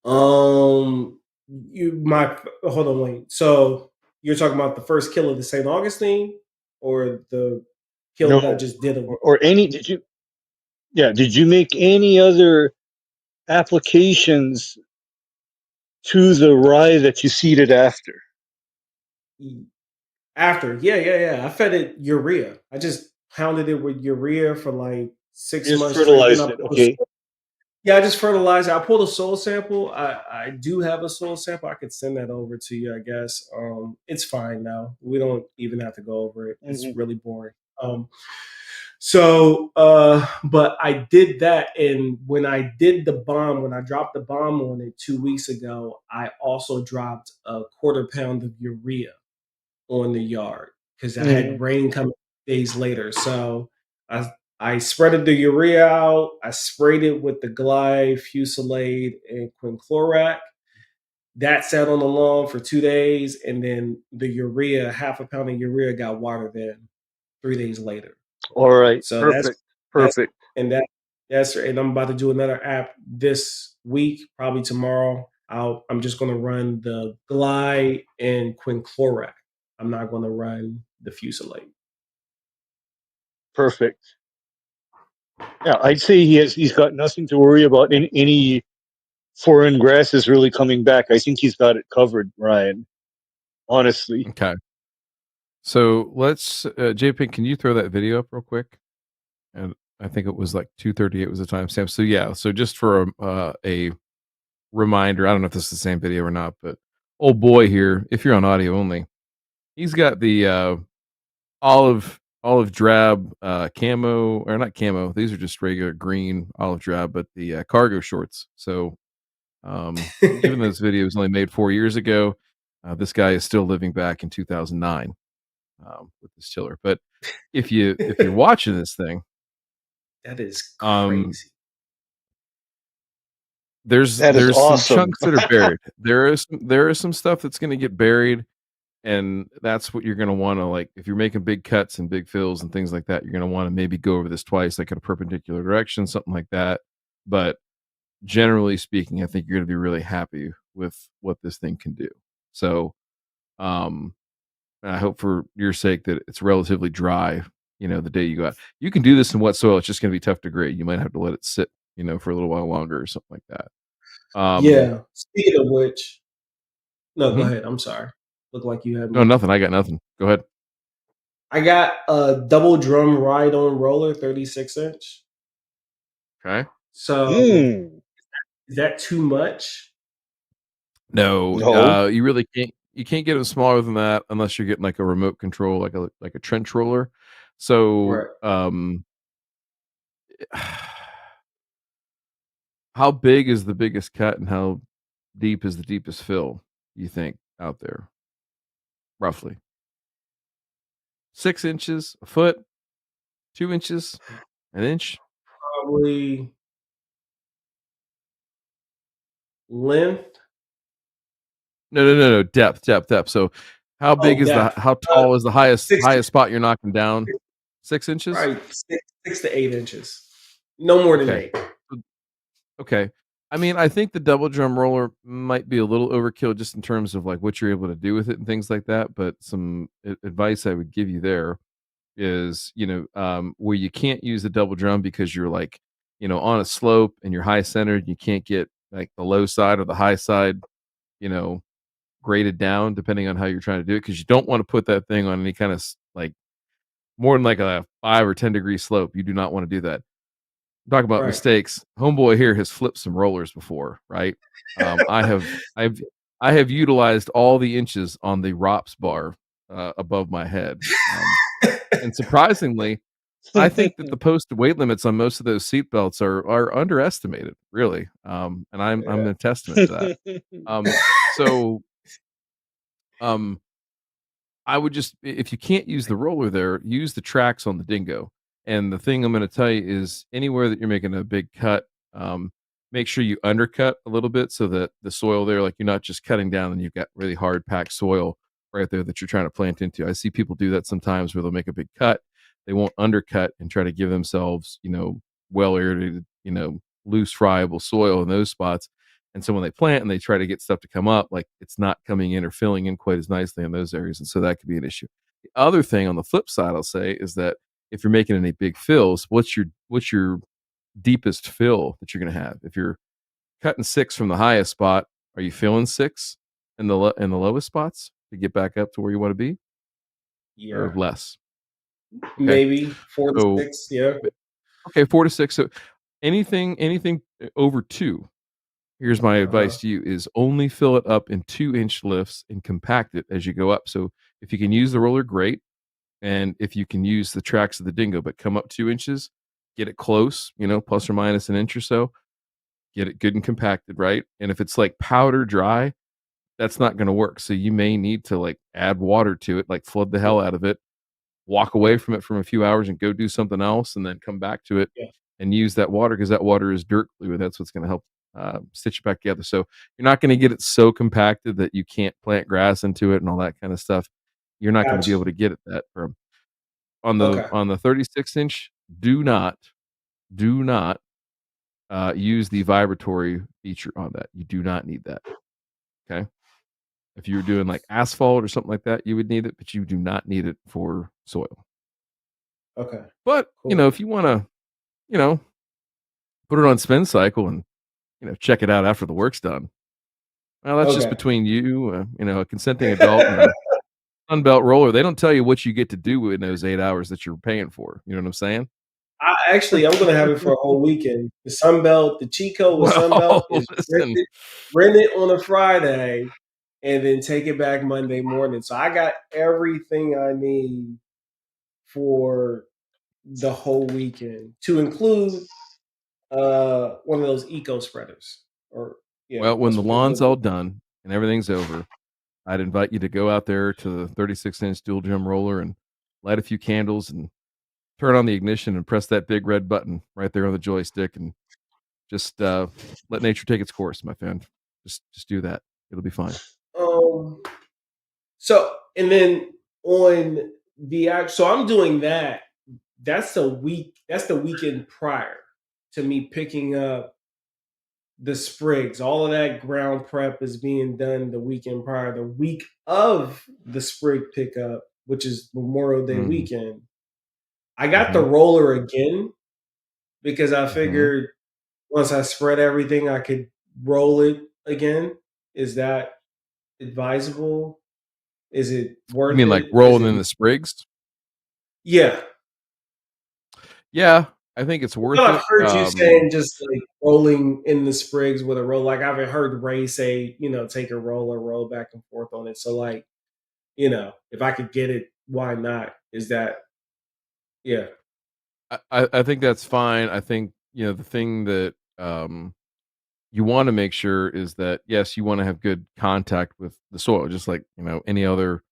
Um, you my hold on, wait. So you're talking about the first kill of the St. Augustine or the kill that I No, just did of or any? Did you? Yeah, did you make any other applications to the rye that you seeded after? after? Yeah, yeah, yeah. I fed it urea. I just pounded it with urea for like six You just months straight. Then fertilized I it. pulled Okay. yeah, I just fertilized it. I pulled a soil sample. I do have a soil sample. I could send that over to you, I guess. It's fine now. We don't even have to go over it. It's Hmm. really boring. Um, So, but I did that, and when I did the bomb, when I dropped the bomb on it 2 weeks ago, I also dropped a quarter pound of urea on the yard because I had Mhm. rain coming days later. So I spreaded the urea out. I sprayed it with the Glide, Fusilade, and Quinclorac. That sat on the lawn for 2 days, and then the urea, half a pound of urea, got watered in 3 days later. All right. So Perfect. that's Perfect. and that that's and I'm about to do another app this week, probably tomorrow. I'm just gonna run the Glide and Quinclorac. I'm not gonna run the Fusilade. Perfect. Yeah, I'd say he's got nothing to worry about. Any foreign grasses really coming back. I think he's got it covered, Ryan. Honestly. Okay. So let's, JP, can you throw that video up real quick? And I think it was like 2:38 was the timestamp. So yeah, so just for a reminder, I don't know if this is the same video or not, but old boy here, if you're on audio only, he's got the olive drab camo, or not camo. These are just regular green olive drab, but the cargo shorts. So even though this video was only made 4 years ago, this guy is still living back in 2009 with this tiller. But if you're watching this thing, That is um, crazy. there's That is there's some awesome. chunks that are buried. There is some stuff that's going to get buried, and that's what you're going to want to, like, if you're making big cuts and big fills and things like that, you're going to want to maybe go over this twice, like in a perpendicular direction, something like that. But generally speaking, I think you're going to be really happy with what this thing can do. So um I hope for your sake that it's relatively dry, the day you go out. You can do this in wet soil. It's just going to be tough to grade. You might have to let it sit, for a little while longer or something like that. Um, Yeah. Speaking of which, no, go mhm. ahead. I'm sorry. Look like you had No, more. nothing. I got nothing. Go ahead. I got a double drum ride on roller, 36-inch. Okay. So Mm, is that too much? No, no. you really can't. You can't get them smaller than that unless you're getting like a remote control, like a trench roller. So, Right. how big is the biggest cut, and how deep is the deepest fill? You think out there, roughly 6 inches, a foot, 2 inches, an inch? Probably length. No, no, no, no. Depth, depth, depth. So, Oh, depth. how tall is the highest Six, spot you're knocking down? 6 inches. probably 6 to 8 inches. No more than Okay. 8. Okay. I mean, I think the double drum roller might be a little overkill just in terms of like what you're able to do with it and things like that. But some advice I would give you there is, where you can't use the double drum because you're like, on a slope and you're high centered, you can't get like the low side or the high side, you know, graded down depending on how you're trying to do it, because you don't want to put that thing on any kind of like more than like a 5 or 10 degree slope. You do not want to do that. Talk about Right. mistakes. Homeboy here has flipped some rollers before, right? I have utilized all the inches on the ROPS bar above my head, and surprisingly, I think that the posted weight limits on most of those seat belts are underestimated, really, and I'm Yeah. a testament to that. So um, I would just, if you can't use the roller there, use the tracks on the dingo. And the thing I'm going to tell you is anywhere that you're making a big cut, um, make sure you undercut a little bit so that the soil there, like you're not just cutting down and you've got really hard packed soil right there that you're trying to plant into. I see people do that sometimes where they'll make a big cut, they won't undercut and try to give themselves, well irrigated, loose friable soil in those spots. And so when they plant and they try to get stuff to come up, like it's not coming in or filling in quite as nicely in those areas. And so that could be an issue. The other thing on the flip side, I'll say, is that if you're making any big fills, what's your deepest fill that you're going to have? If you're cutting 6 from the highest spot, are you filling 6 in the lowest spots to get back up to where you want to be, or Yeah. less? Okay. Maybe 4 to So 6. Yeah. okay, 4 to 6. So anything over 2. Here's my Uh-huh. advice to you is only fill it up in 2-inch lifts and compact it as you go up. So if you can use the roller, great. And if you can use the tracks of the dingo, but come up 2 inches, get it close, plus or minus an inch or so, get it good and compacted, right? And if it's like powder dry, that's not going to work. So you may need to like add water to it, like flood the hell out of it, walk away from it from a few hours and go do something else, and then come back to it Yeah. and use that water because that water is dirt fluid. That's what's going to help stitch it back together. So you're not going to get it so compacted that you can't plant grass into it and all that kind of stuff. You're not going to be Gotcha. able to get it that firm. On the Okay. 36-inch, do not use the vibratory feature on that. You do not need that. Okay. If you were doing like asphalt or something like that, you would need it, but you do not need it for soil. Okay. But Cool. if you want to, you know, put it on spin cycle and check it out after the work's done. Well, that's just Okay. between you, a consenting adult and a Sunbelt roller. They don't tell you what you get to do in those 8 hours that you're paying for. You know what I'm saying? I'm gonna have it for a whole weekend. The Sunbelt, the cheat code with Sunbelt Well, is listen. rent it on a Friday and then take it back Monday morning. So I got everything I need for the whole weekend to include one of those eco spreaders. Or yeah, Well, when what's the what lawn's all done and everything's over, I'd invite you to go out there to the 36-inch dual drum roller and light a few candles and turn on the ignition and press that big red button right there on the joystick and just let nature take its course, my friend. Just do that. It'll be fine. So and then on so I'm doing that. That's the weekend prior to me picking up the sprigs. All of that ground prep is being done the weekend prior. The week of the sprig pickup, which is Memorial Day Mhm, weekend, I got the mhm, roller again because I mhm. figured once I spread everything, I could roll it again. Is that advisable? Is it You worth mean like it? Is rolling it? in the sprigs? Yeah. Yeah, I think it's Well, worth I've it. heard you saying just like rolling in the sprigs with a roll. Like I've heard Ray say, take a roller, roll back and forth on it. So like, if I could get it, why not? Is that yeah. I think that's fine. I think, the thing that, you wanna make sure is that, yes, you wanna have good contact with the soil, just like, any other,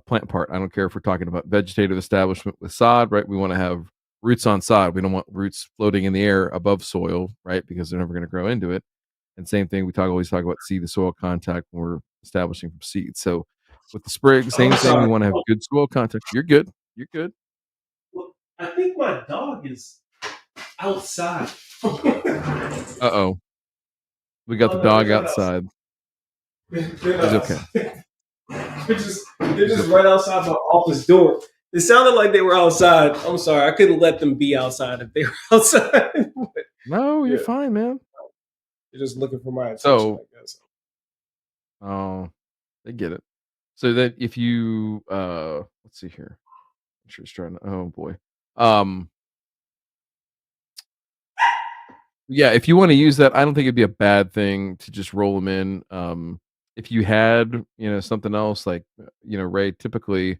plant part. I don't care if we're talking about vegetative establishment with sod, right? We wanna have roots on sod. We don't want roots floating in the air above soil, right? Because they're never gonna grow into it. And same thing, we always talk about seed to soil contact when we're establishing from seed. So with the sprig, I'm same thing. We sorry. wanna have good soil contact. You're good. You're good. Well, I think my dog is outside. Oh Uh-oh. We got the no, they're dog not outside. outside. They're not He's okay. outside. They're He's just okay. right outside my office door. It sounded like they were outside. I'm sorry, I couldn't let them be outside if they were outside. But, No, you're yeah, fine, man. they're just looking for my attention, So, I guess. oh, they get it. So that if you, let's see here. I'm sure he's trying to, oh boy. Um, yeah, if you want to use that, I don't think it'd be a bad thing to just roll them in. If you had, something else like, Ray, typically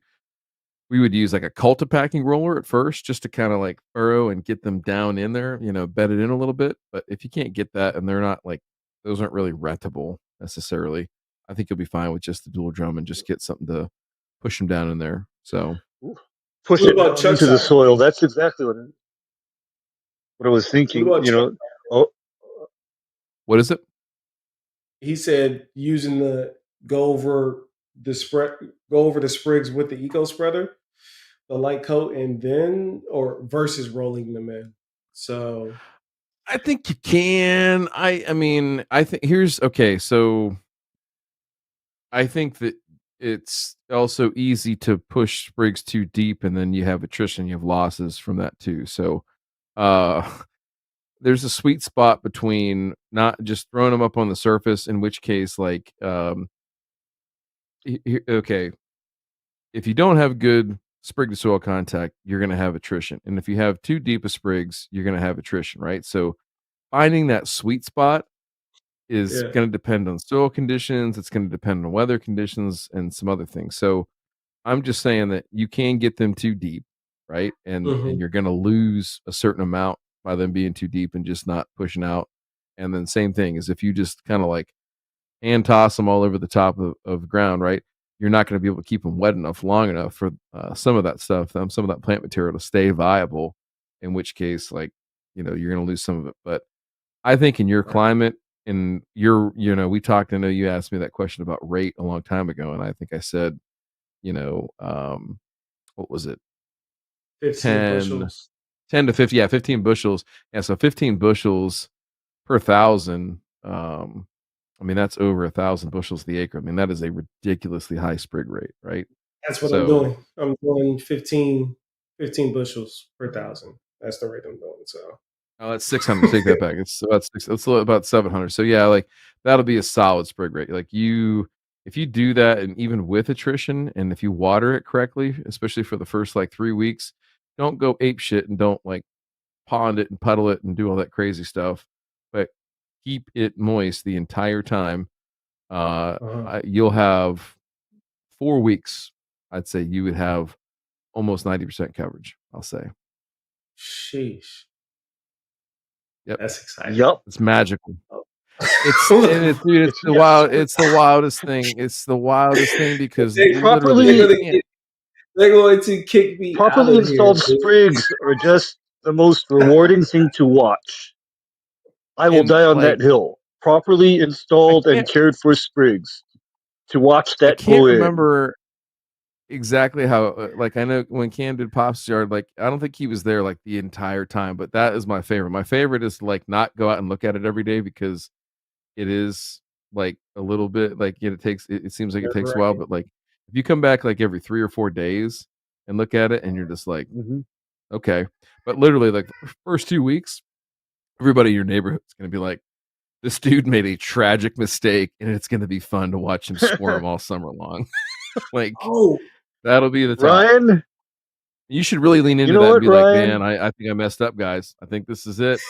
we would use like a cultipacking roller at first just to kind of like furrow and get them down in there, bed it in a little bit. But if you can't get that and they're not like, those aren't really rentable necessarily, I think you'll be fine with just the dual drum and just get something to push them down in there. So, Push What it about down Chuck's into the idea? soil. That's exactly what I was What thinking. about Chuck? Oh, what is it? He said using the go over the spread go over the sprigs with the eco spreader, the light coat, and then or versus rolling them in. So I think you can. I mean, I think here's okay. So I think that it's also easy to push sprigs too deep, and then you have attrition, you have losses from that too. So, uh, there's a sweet spot between not just throwing them up on the surface, in which case, like, okay, if you don't have good sprig to soil contact, you're going to have attrition, and if you have too deep of sprigs, you're going to have attrition, right? So, finding that sweet spot is yeah. going to depend on soil conditions. It's going to depend on weather conditions and some other things. So, I'm just saying that you can get them too deep, right? And Hmm. you're going to lose a certain amount by them being too deep and just not pushing out. And then same thing is if you just kind of like hand toss them all over the top of the ground, right? You're not going to be able to keep them wet enough long enough for some of that stuff, some of that plant material to stay viable. In which case, like you're going to lose some of it. But I think in your Right. climate, and we talked. I know you asked me that question about rate a long time ago, and I think I said, what was it? 15 10, bushels. 10 to 50, yeah, 15 bushels. Yeah, so 15 bushels per thousand. I mean, that's over 1,000 bushels the acre. I mean, that is a ridiculously high sprig rate, right? That's what I'm So, doing. I'm doing 15 bushels per thousand. That's the rate I'm doing. So oh, that's 600. Take that back. It's about about 700. So yeah, like that'll be a solid sprig rate. Like if you do that, and even with attrition, and if you water it correctly, especially for the first like 3 weeks, don't go ape shit and don't like pond it and puddle it and do all that crazy stuff, but keep it moist the entire time. uh-huh. You'll have 4 weeks. I'd say you would have almost 90% coverage. I'll say, Sheesh. yep, That's exciting. Yep. it's magical. Oh. It's I'm and looking it's for dude, It's yeah, yes. it's the wildest thing. It's the wildest thing because literally they're you Properly gonna can't. they're going to kick me out properly of here, installed dude. sprigs are just the most rewarding thing to watch. I will And die on like that hill. Properly I installed and can't cared for sprigs to watch I that can't go in. remember exactly how like I know when Cam did Pop's Yard, like I don't think he was there like the entire time, but that is my favorite. My favorite is to like not go out and look at it every day because it is like a little bit like it seems like it takes a while, Nerve-wracking. but like if you come back like every 3 or 4 days and look at it and you're just like, Hmm. okay. But literally like the first 2 weeks, everybody in your neighborhood is gonna be like, this dude made a tragic mistake and it's gonna be fun to watch him squirm all summer long. Like Oh, that'll be the top. Ryan, You should really lean you into know that and what, be like, Ryan? man, I think I messed up, guys. I think this is it.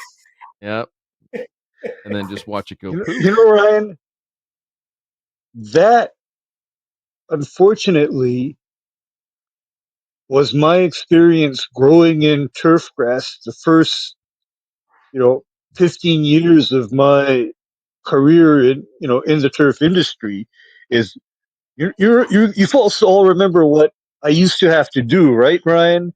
Yep. And then just watch it go You poof. know, Ryan, that unfortunately was my experience growing in turf grass the first, you know, 15 years of my career in, in the turf industry. Is you folks all remember what I used to have to do, right, Ryan?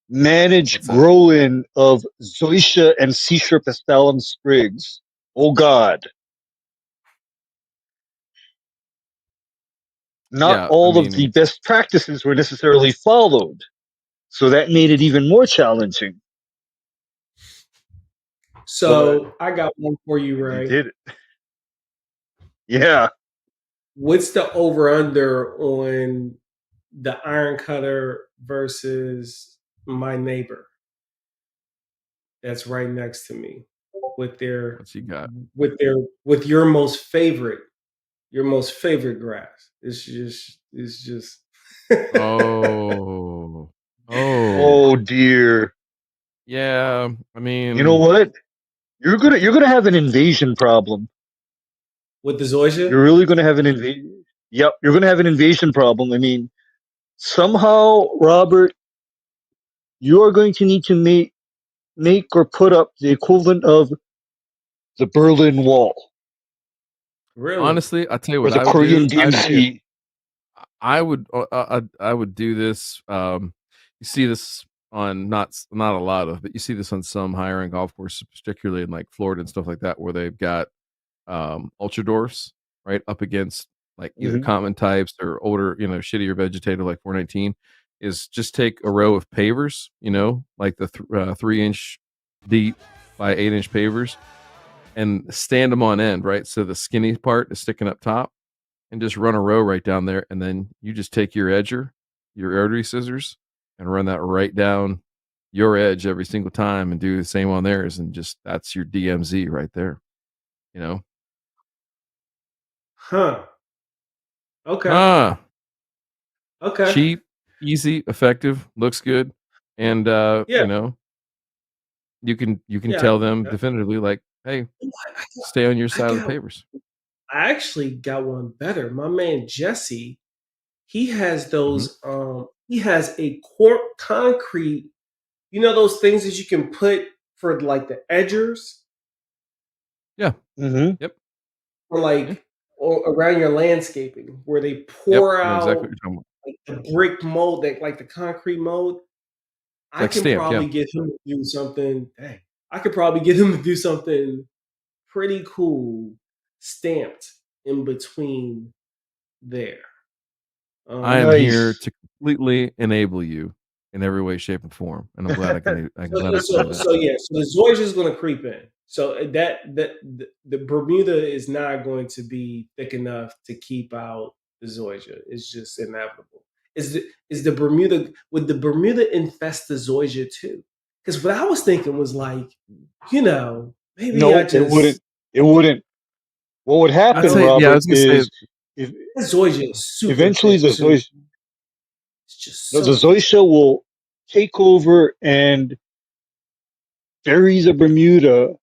Manage What's that? growing of zoysia and Caesar pastelum sprigs. Oh God. Not Yeah, I all of the mean, best practices were necessarily followed. So that made it even more challenging. But so I got one for you, you Ray. did it. Yeah. What's the over under on the iron cutter versus my neighbor that's right next to me with their what's he got? with your most favorite grass? It's just Oh. Oh. Oh dear. Yeah. I You know mean, what? You're gonna have an invasion problem. with the zoysia. You're really gonna have an invasion. Yep, you're gonna have an invasion problem. I mean, somehow, Robert, you are going to need to make or put up the equivalent of the Berlin Wall Really? honestly, I tell you or what the I would do. Korean DMZ. I would do this. You see this on not a lot of, but you see this on some higher end golf courses, particularly in like Florida and stuff like that, where they've got ultra dwarfs right up against like either Hmm. common types or older, shittier vegetative like 419. Is just take a row of pavers, like the 3 inch deep by 8 inch pavers, and stand them on end, right? So the skinny part is sticking up top, and just run a row right down there. And then you just take your rotary scissors, and run that right down your edge every single time and do the same on theirs. And just that's your DMZ right there, you know? Huh. Okay. Ah, Okay. cheap, easy, effective, looks good. And, Yeah. you can Yeah. I tell can do them that. definitively, like, hey, Ooh, stay on your I side of the got. papers. I actually got one better. My man Jesse. he has Mhm. those. He has a cork concrete. You know those things that you can put for like the edgers, Yeah. Mm-hmm. Yep. or Yeah. like or around your landscaping, where they Yep. pour I know exactly out what you're talking about. like the brick mold, that like the concrete mold. It's I like can stamped, yeah. probably get him to do something. Dang, I could probably get him to do something pretty cool, stamped in between there. I am Um, here Nice. to completely enable you in every way, shape, and form, and I'm so, glad I can so, do that. so yeah, so the Zoysia is going to creep in. So the Bermuda is not going to be thick enough to keep out the Zoysia. It's just inevitable. Is the Bermuda, would the Bermuda infest the Zoysia too? Because what I was thinking was like, maybe I No, it just wouldn't. It wouldn't. What would I I'd happen, don't say, know. yeah, I Robert, was gonna say, is if The Zoysia is super eventually thick too. It's just The so thick. Zoysia will take over and bury the Bermuda,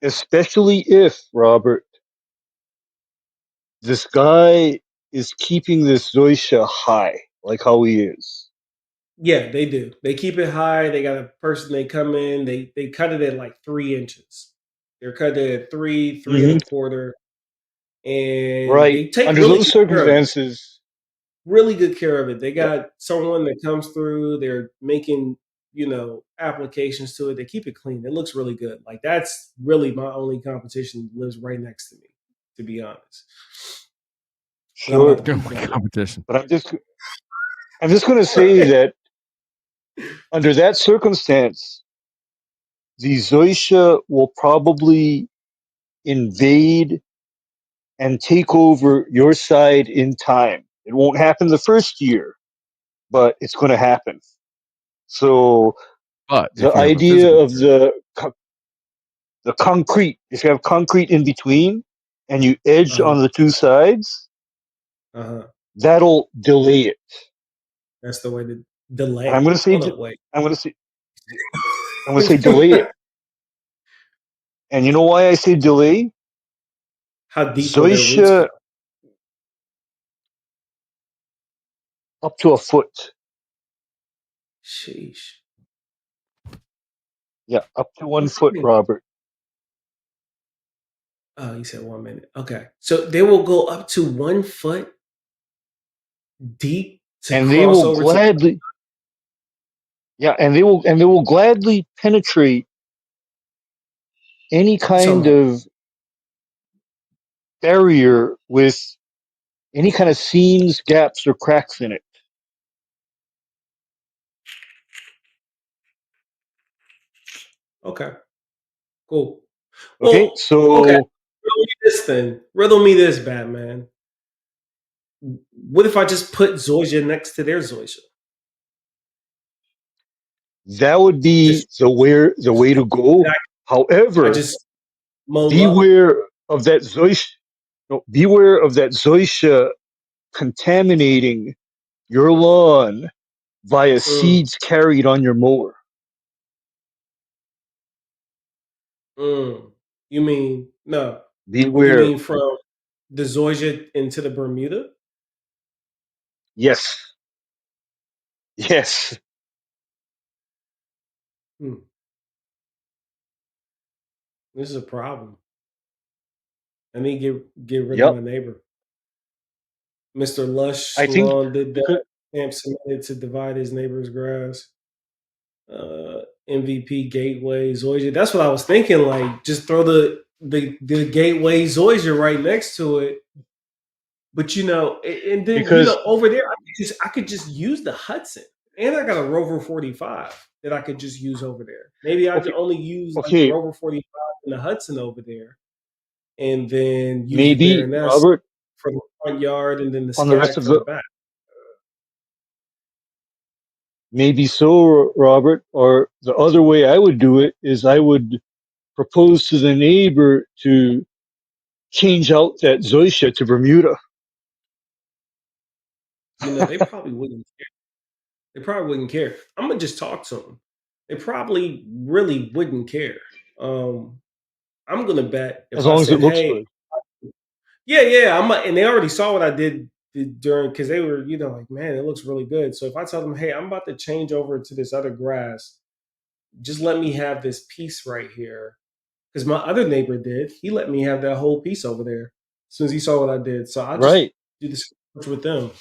especially if, Robert, this guy is keeping this Zoysia high, like how he is. Yeah, they do. They keep it high. They got a person. They come in. They cut it at like 3 inches. They're cut it at three and Hmm. a quarter, and Right. they take Under really those good care of it. circumstances, Really good care of it. They yeah, got someone that comes through. They're making applications to it. They keep it clean. It looks really good. Like that's really my only competition. Lives right next to me, to be honest. And I'm about sure. to oh peep my that. competition. But I'm just going to say that under that circumstance, the Zoysia will probably invade and take over your side in time. It won't happen the first year, but it's going to happen. So But the if you have a idea physical of barrier, the concrete, if you have concrete in between and you edge Uh on the two sides, huh. Uh-huh. that'll delay it. That's the way to And I'm delay. going to say, Hold up, wait. I'm going to say, I'm going to say delay it. And you know why I say delay? How deep will their roots go? Zoysia up to a foot. Sheesh. Yeah, up to one Well, foot, Robert. oh, you said 1 minute. Okay. So they will go up to 1 foot deep to And they cross will over to. gladly, yeah, and they will gladly penetrate any You talking kind about? of barrier with any kind of seams, gaps, or cracks in it. Okay. Cool. Okay, Well, okay. so Riddle me this then. Riddle me this, Batman. What if I just put Zoysia next to their Zoysia? that would be Just, the way to go. I However, just mow low. beware of that Zoysia. No, beware of that Zoysia contaminating your lawn via Mm, seeds carried on your mower. mm. You mean no? You Beware. mean from the Zoysia into the Bermuda? Yes, yes, Hmm. This is a problem. I need to get rid of yep. my neighbor. Mr. Lush I think Lawn did that. because Camp submitted to divide his neighbor's grass. MVP Gateway Zoysia. That's what I was thinking. Like, just throw the Gateway Zoysia right next to it. But and then because over there, I could just use the Hudson, and I got a Rover 45 that I could just use over there. Maybe I could okay, only use like the okay, Rover 45 and the Hudson over there, and then use the maybe Baroness Robert for the front yard, and then the on the rest Skag of for the the back. maybe so, Robert, or the other way I would do it is I would propose to the neighbor to change out that Zoysia to Bermuda. They probably wouldn't. They probably wouldn't care. I'm gonna just talk to them. They probably really wouldn't care. Um, I'm gonna bet if As I long as it said, looks "Hey, good. yeah, yeah," and they already saw what I did during, because they were, like, man, it looks really good. So if I tell them, hey, I'm about to change over to this other grass, just let me have this piece right here. Because my other neighbor did. He let me have that whole piece over there as soon as he saw what I did. So I just Right. do this with them.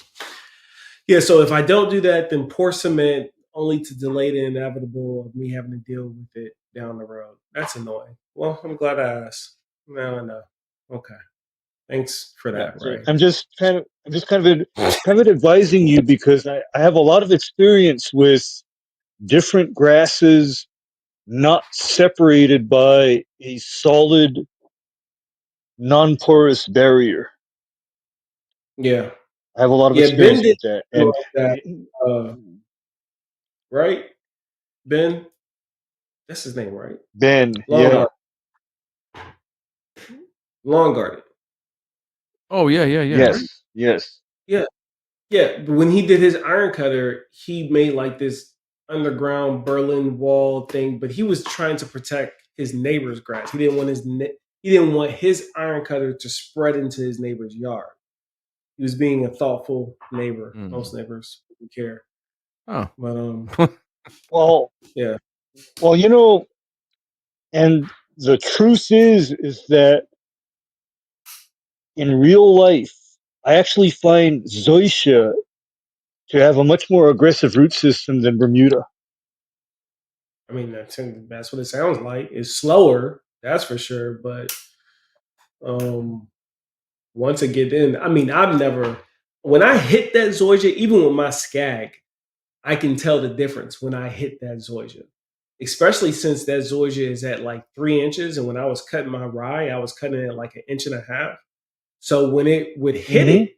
Yeah. So if I don't do that, then pour cement only to delay the inevitable of me having to deal with it down the road. That's annoying. Well, I'm glad I asked. Now I know. Okay. Thanks for Yeah. that, So Ray. I'm just kind of advising you because I have a lot of experience with different grasses not separated by a solid non-porous barrier. Yeah. I have a lot of Yeah. Ben experience did with that. like And that. Right? Ben? That's his name, right? Ben, Long yeah. Garden. Long Garden. Oh, yeah, right. Yes, yes. Yeah. Yeah. But when he did his iron cutter, he made like this underground Berlin Wall thing, but he was trying to protect his neighbor's grass. He didn't want his iron cutter to spread into his neighbor's yard. He was being a thoughtful neighbor. Mm. Most neighbors wouldn't care. Oh. But Well, yeah. well, and the truth is that in real life, I actually find zoysia to have a much more aggressive root system than Bermuda. I mean, that's what it sounds like. It's slower, that's for sure. But um, once it get in, I mean, when I hit that zoysia, even with my scag, I can tell the difference when I hit that zoysia. Especially since that zoysia is at like 3 inches, and when I was cutting my rye, I was cutting it at like 1.5 inches. So when it would hit Mm-hmm. it,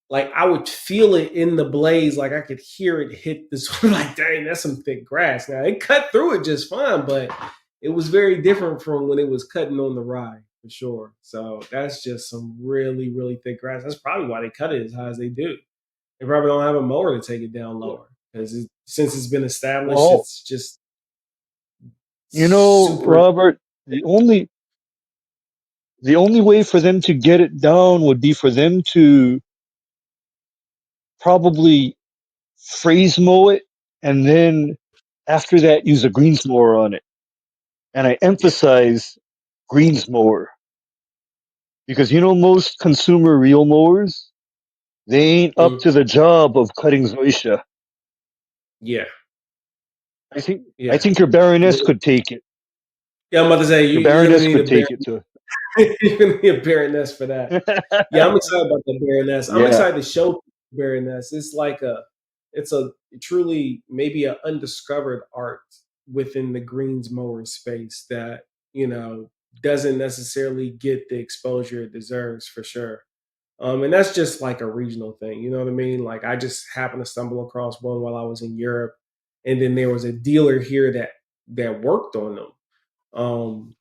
like I would feel it in the blaze, like I could hear it hit this. Like, dang, that's some thick grass. Now it cut through it just fine, but it was very different from when it was cutting on the rye for sure. So that's just some really, really thick grass. That's probably why they cut it as high as they do. They probably don't have a mower to take it down lower because since it's been established, Well, it's just super. Robert, the only way for them to get it down would be for them to probably phrase mow it and then after that use a greens mower on it. And I Yeah, emphasize greens mower because most consumer reel mowers, they ain't up mm, to the job of cutting zoysia. yeah, I think I yeah. think your Baroness could take it. Yeah, I'm about to say Your you're gonna Baroness need could a bear. take it to. You're gonna need a Baroness for that. Yeah, I'm excited about the Baroness. I'm Yeah. excited to show Baroness. It's a truly maybe an undiscovered art within the greens mower space that doesn't necessarily get the exposure it deserves for sure. And that's just like a regional thing. You know what I mean? Like I just happened to stumble across one while I was in Europe, and then there was a dealer here that worked on them.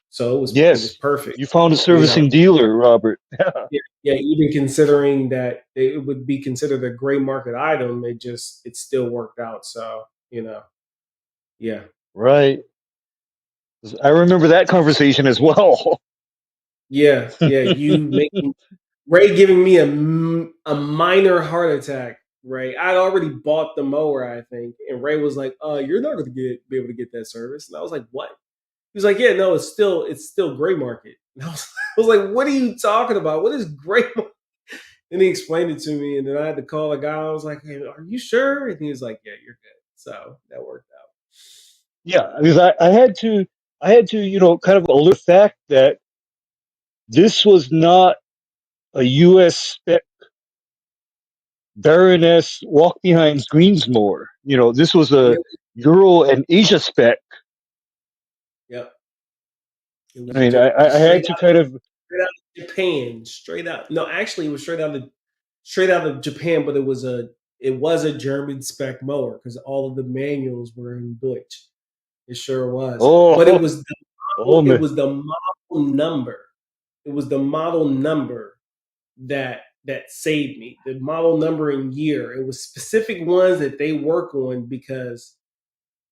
So it was Yes. perfect. You found a You know, servicing dealer, Robert. yeah, yeah, even considering that it would be considered a gray market item, it still worked out. So, yeah. Right. I remember that conversation as well. Yeah, yeah. Ray giving me a minor heart attack. Ray, I'd already bought the mower, I think, and Ray was like, you're not going to be able to get that service." And I was like, "What?" He was like, "Yeah, no, it's still gray market." And I was like, "What are you talking about? What is gray market?" And he explained it to me, and then I had to call a guy. I was like, "Hey, are you sure?" And he was like, "Yeah, you're good." So that worked out. Yeah, because I had to, kind of alert the fact that this was not a U.S. spec Baroness walk behind greens mower. This was a Yeah, Euro and Asia spec. yep. It I was mean, I straight had to kind of. out of Japan, straight out. No, actually, it was straight out of Japan, but it was a German spec mower because all of the manuals were in Deutsch. It sure was, but it Oh, was oh it man. was the model number. It was the model number that saved me. The model number and year. It was specific ones that they work on because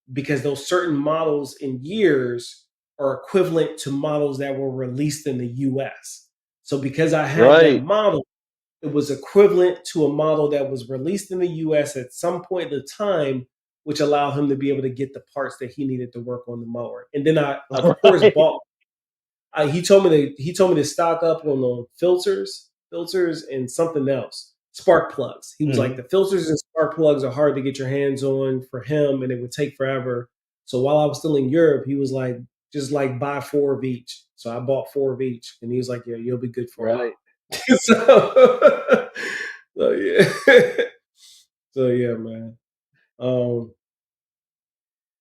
those certain models and years are equivalent to models that were released in the US. So because I had that Right. model, it was equivalent to a model that was released in the US at some point in the time, which allowed him to be able to get the parts that he needed to work on the mower. And then I, of course, Right. bought. He told me to stock up on the filters, and something else, spark plugs. He was like, Mhm. the filters and spark plugs are hard to get your hands on for him, and it would take forever. So while I was still in Europe, he was like, just like buy four of each. So I bought four of each, and he was like, yeah, you'll be good for a Right. while. so, so yeah, so yeah, man. Um,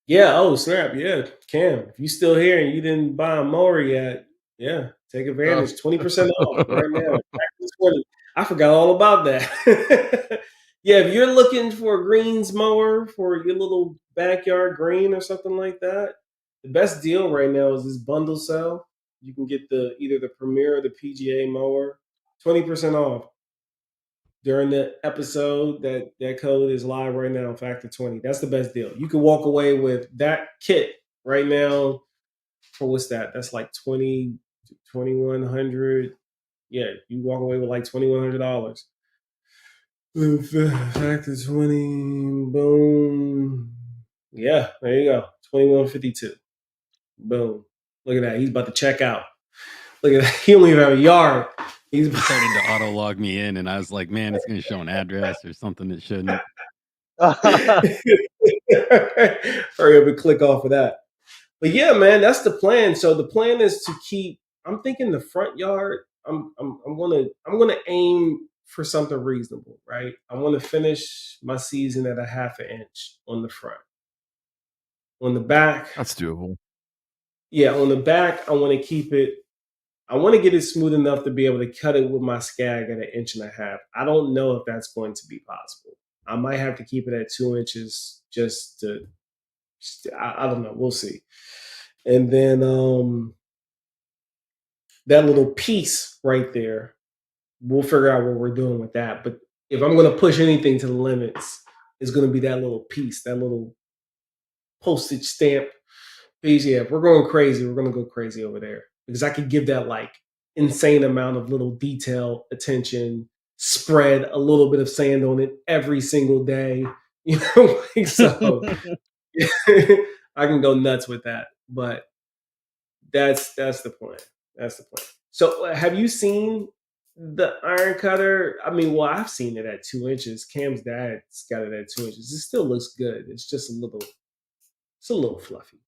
yeah. Oh snap. Yeah, Cam. If you still here and you didn't buy a mower yet, yeah, take Oh. advantage. 20% off right now. Back to 20. I forgot all about that. Yeah, if you're looking for a greens mower for your little backyard green or something like that, the best deal right now is this bundle sale. You can get either the Premier or the PGA mower, 20% off during the episode. That code is live right now, factor 20. That's the best deal. You can walk away with that kit right now for what's that? That's like 2100. Yeah, you walk away with like $2,100. Factor 20, boom. Yeah, there you go. 2152. Boom. Look at that. He's about to check out. Look at that. He don't even have a yard. He's It started to auto log me in, and I was like, man, it's going to show an address or something it shouldn't. hurry up and click off of that. But yeah, man, that's the plan. So the plan is to keep. I'm thinking the front yard. I'm gonna aim for something reasonable, right? I want to finish my season at a half an inch on the front. On the back, That's doable. yeah, on the back, I want to keep it. I want to get it smooth enough to be able to cut it with my scag at an inch and a half. I don't know if that's going to be possible. I might have to keep it at 2 inches just to. I don't know. We'll see. And then that little piece right there, we'll figure out what we're doing with that. But if I'm going to push anything to the limits, it's going to be that little piece, that little postage stamp piece. Yeah, if we're going crazy, we're going to go crazy over there because I could give that like insane amount of little detail, attention, spread a little bit of sand on it every single day. You know, like, so I can go nuts with that. But that's the plan. That's the plan. So, have you seen the iron cutter? I mean, well, I've seen it at 2 inches. Cam's dad's got it at 2 inches. It still looks good. It's just it's a little fluffy.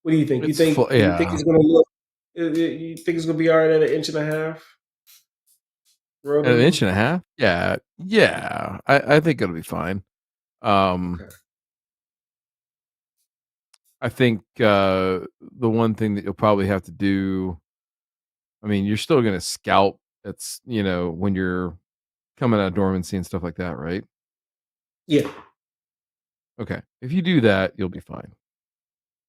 What do you think? You It's think full, you think yeah. it's gonna look? You think it's gonna be all right at an inch and a half? At an inch Roto. and a half? Yeah. Yeah. I think it'll be fine. Um, Okay. I think the one thing that you'll probably have to do, I mean, you're still gonna scalp. It's when you're coming out of dormancy and stuff like that, right? Yeah. Okay. If you do that, you'll be fine.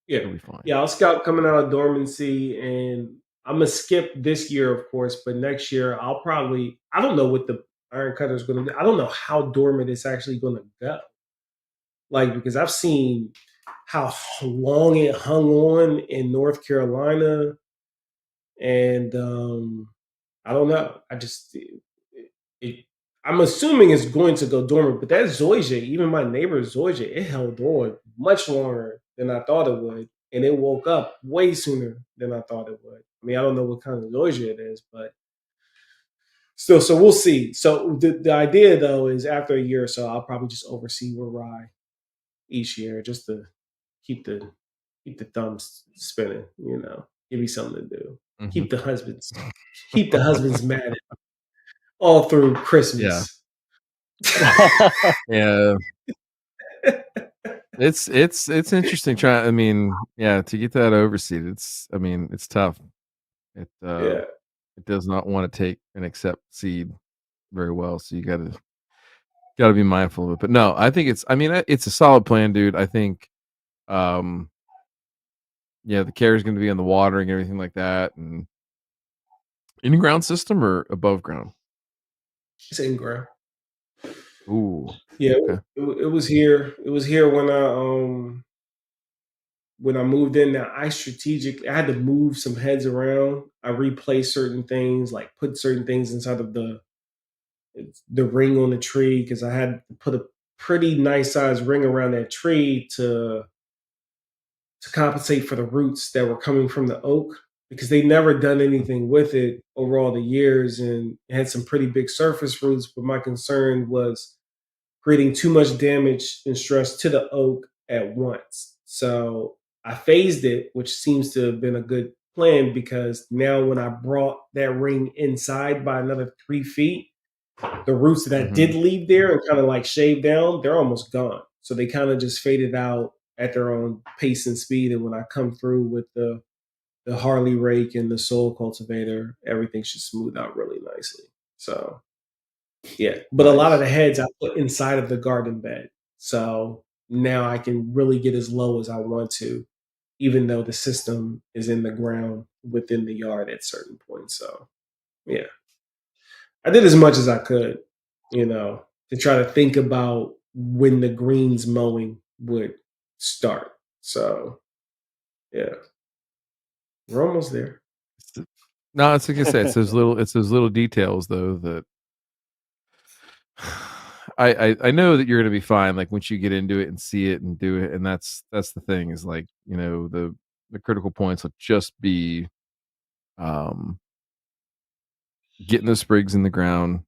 Yeah. You'll be fine. Yeah. I'll scout coming out of dormancy, and I'm gonna skip this year, of course, but next year I'll probably. I don't know what the iron cutter is gonna do. I don't know how dormant it's actually gonna go. Like because I've seen how long it hung on in North Carolina, and I don't know. It I'm assuming it's going to go dormant, but that Zoysia, even my neighbor Zoysia, it held on much longer than I thought it would, and it woke up way sooner than I thought it would. I mean, I don't know what kind of Zoysia it is, but still, so we'll see. So the idea though is after a year or so, I'll probably just oversee where rye each year just to keep the keep the thumbs spinning, give me something to do. Mhm. Keep the husbands keep the husbands mad all through Yeah. Christmas. Yeah. It's interesting trying. I mean, yeah, to get that overseed, I mean, it's tough. It Yeah. it does not want to take and accept seed very well, so you gotta be mindful of it. But no, I think I mean, it's a solid plan, dude. I think um yeah, the care is going to be on the watering and everything like that, and in ground system or above ground. It's in ground. Ooh, Yeah, okay. it was here. It was here when I moved in. Now I had to move some heads around. I replaced certain things, like put certain things inside of It's the ring on the tree because I had to put a pretty nice sized ring around that tree to compensate for the roots that were coming from the oak because they never done anything with it over all the years and it had some pretty big surface roots. But my concern was creating too much damage and stress to the oak at once. So I phased it, which seems to have been a good plan because now when I brought that ring inside by another 3 feet, the roots that I Mhm. did leave there and kind of like shaved down, they're almost gone. So they kind of just faded out at their own pace and speed. And when I come through with the Harley rake and the soil cultivator, everything should smooth out really nicely. So yeah, but a lot of Nice. the heads I put inside of the garden bed. So now I can really get as low as I want to, even though the system is in the ground within the yard at certain points. So yeah, I did as much as I could, to try to think about when the greens mowing would start. So yeah, we're almost there. It's No, it's like I said, it's those little details though that I know that you're gonna be fine, like, once you get into it and see it and do it, and that's the thing is, like, the critical points will just be, um, getting those sprigs in the ground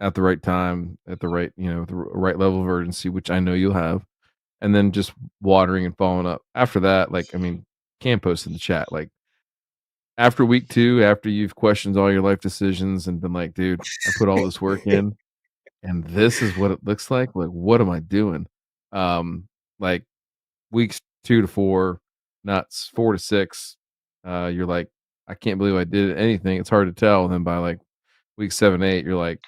at the right time, at the right the right level of urgency, which I know you'll have, and then just watering and following up. After that, like, I mean, can post in the chat, like, after week 2, after you've questioned all your life decisions and been like, "Dude, I put all this work in, and this is what it looks like what am I doing?" Like weeks 2 to 4, nuts, 4 to 6, you're like, I can't believe I did anything. It's hard to tell. And then by like week 7, 8, you're like,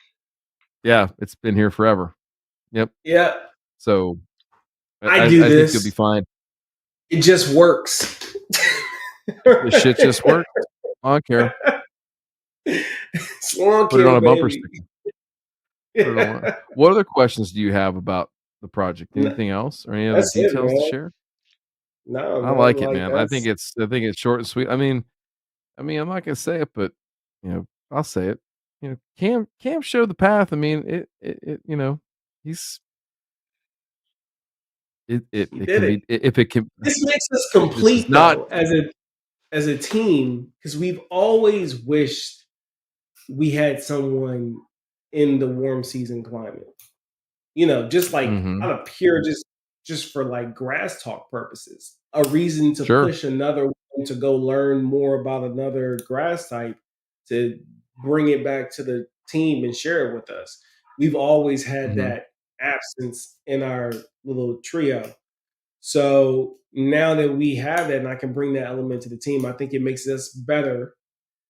yeah, it's been here forever. Yep. Yeah, So I do I think you'll be this. fine. It just works. The shit just works. I don't care. Swan Put it on kill, a bumper baby. sticker. Put it on. What other questions do you have about the project? No, Anything else or any other that's it, details to man. share? No, I man. like it, Like man. that's I think it's short and sweet. I mean, I'm not gonna say it, but I'll say it. Cam showed the path. I mean, he's he it did can it. be if it can. This makes us This is complete not. though, as a team, because we've always wished we had someone in the warm season climate. Just like Hmm. on a pure just for like grass talk purposes, a reason to Sure. push another one to go learn more about another grass type to bring it back to the team and share it with us. We've always had Hmm. that absence in our little trio. So now that we have that and I can bring that element to the team, I think it makes us better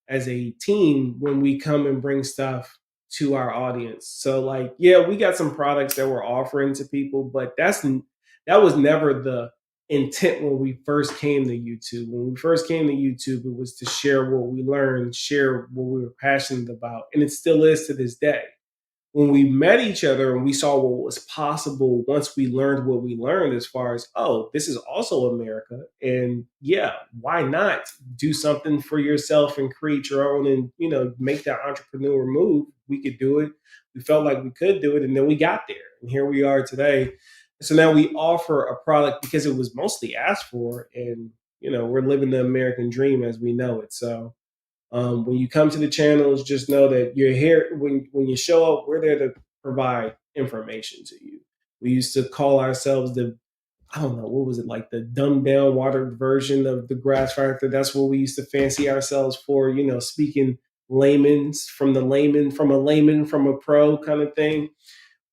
as a team when we come and bring stuff to our audience. So like, yeah, we got some products that we're offering to people, but that was never the intent when we first came to YouTube. When we first came to YouTube, it was to share what we learned, share what we were passionate about, and it still is to this day. When we met each other and we saw what was possible once we learned what we learned as far as, oh, this is also America, and yeah, why not do something for yourself and create your own and make that entrepreneur move? We could do it. We felt like we could do it, and then we got there, and here we are today. So now we offer a product because it was mostly asked for, and we're living the American dream as we know it. So when you come to the channels, just know that you're here. When you show up, we're there to provide information to you. We used to call ourselves I don't know, what was it, like the dumbed down watered version of the grass factor. That's what we used to fancy ourselves for, speaking layman's from the layman from a pro kind of thing.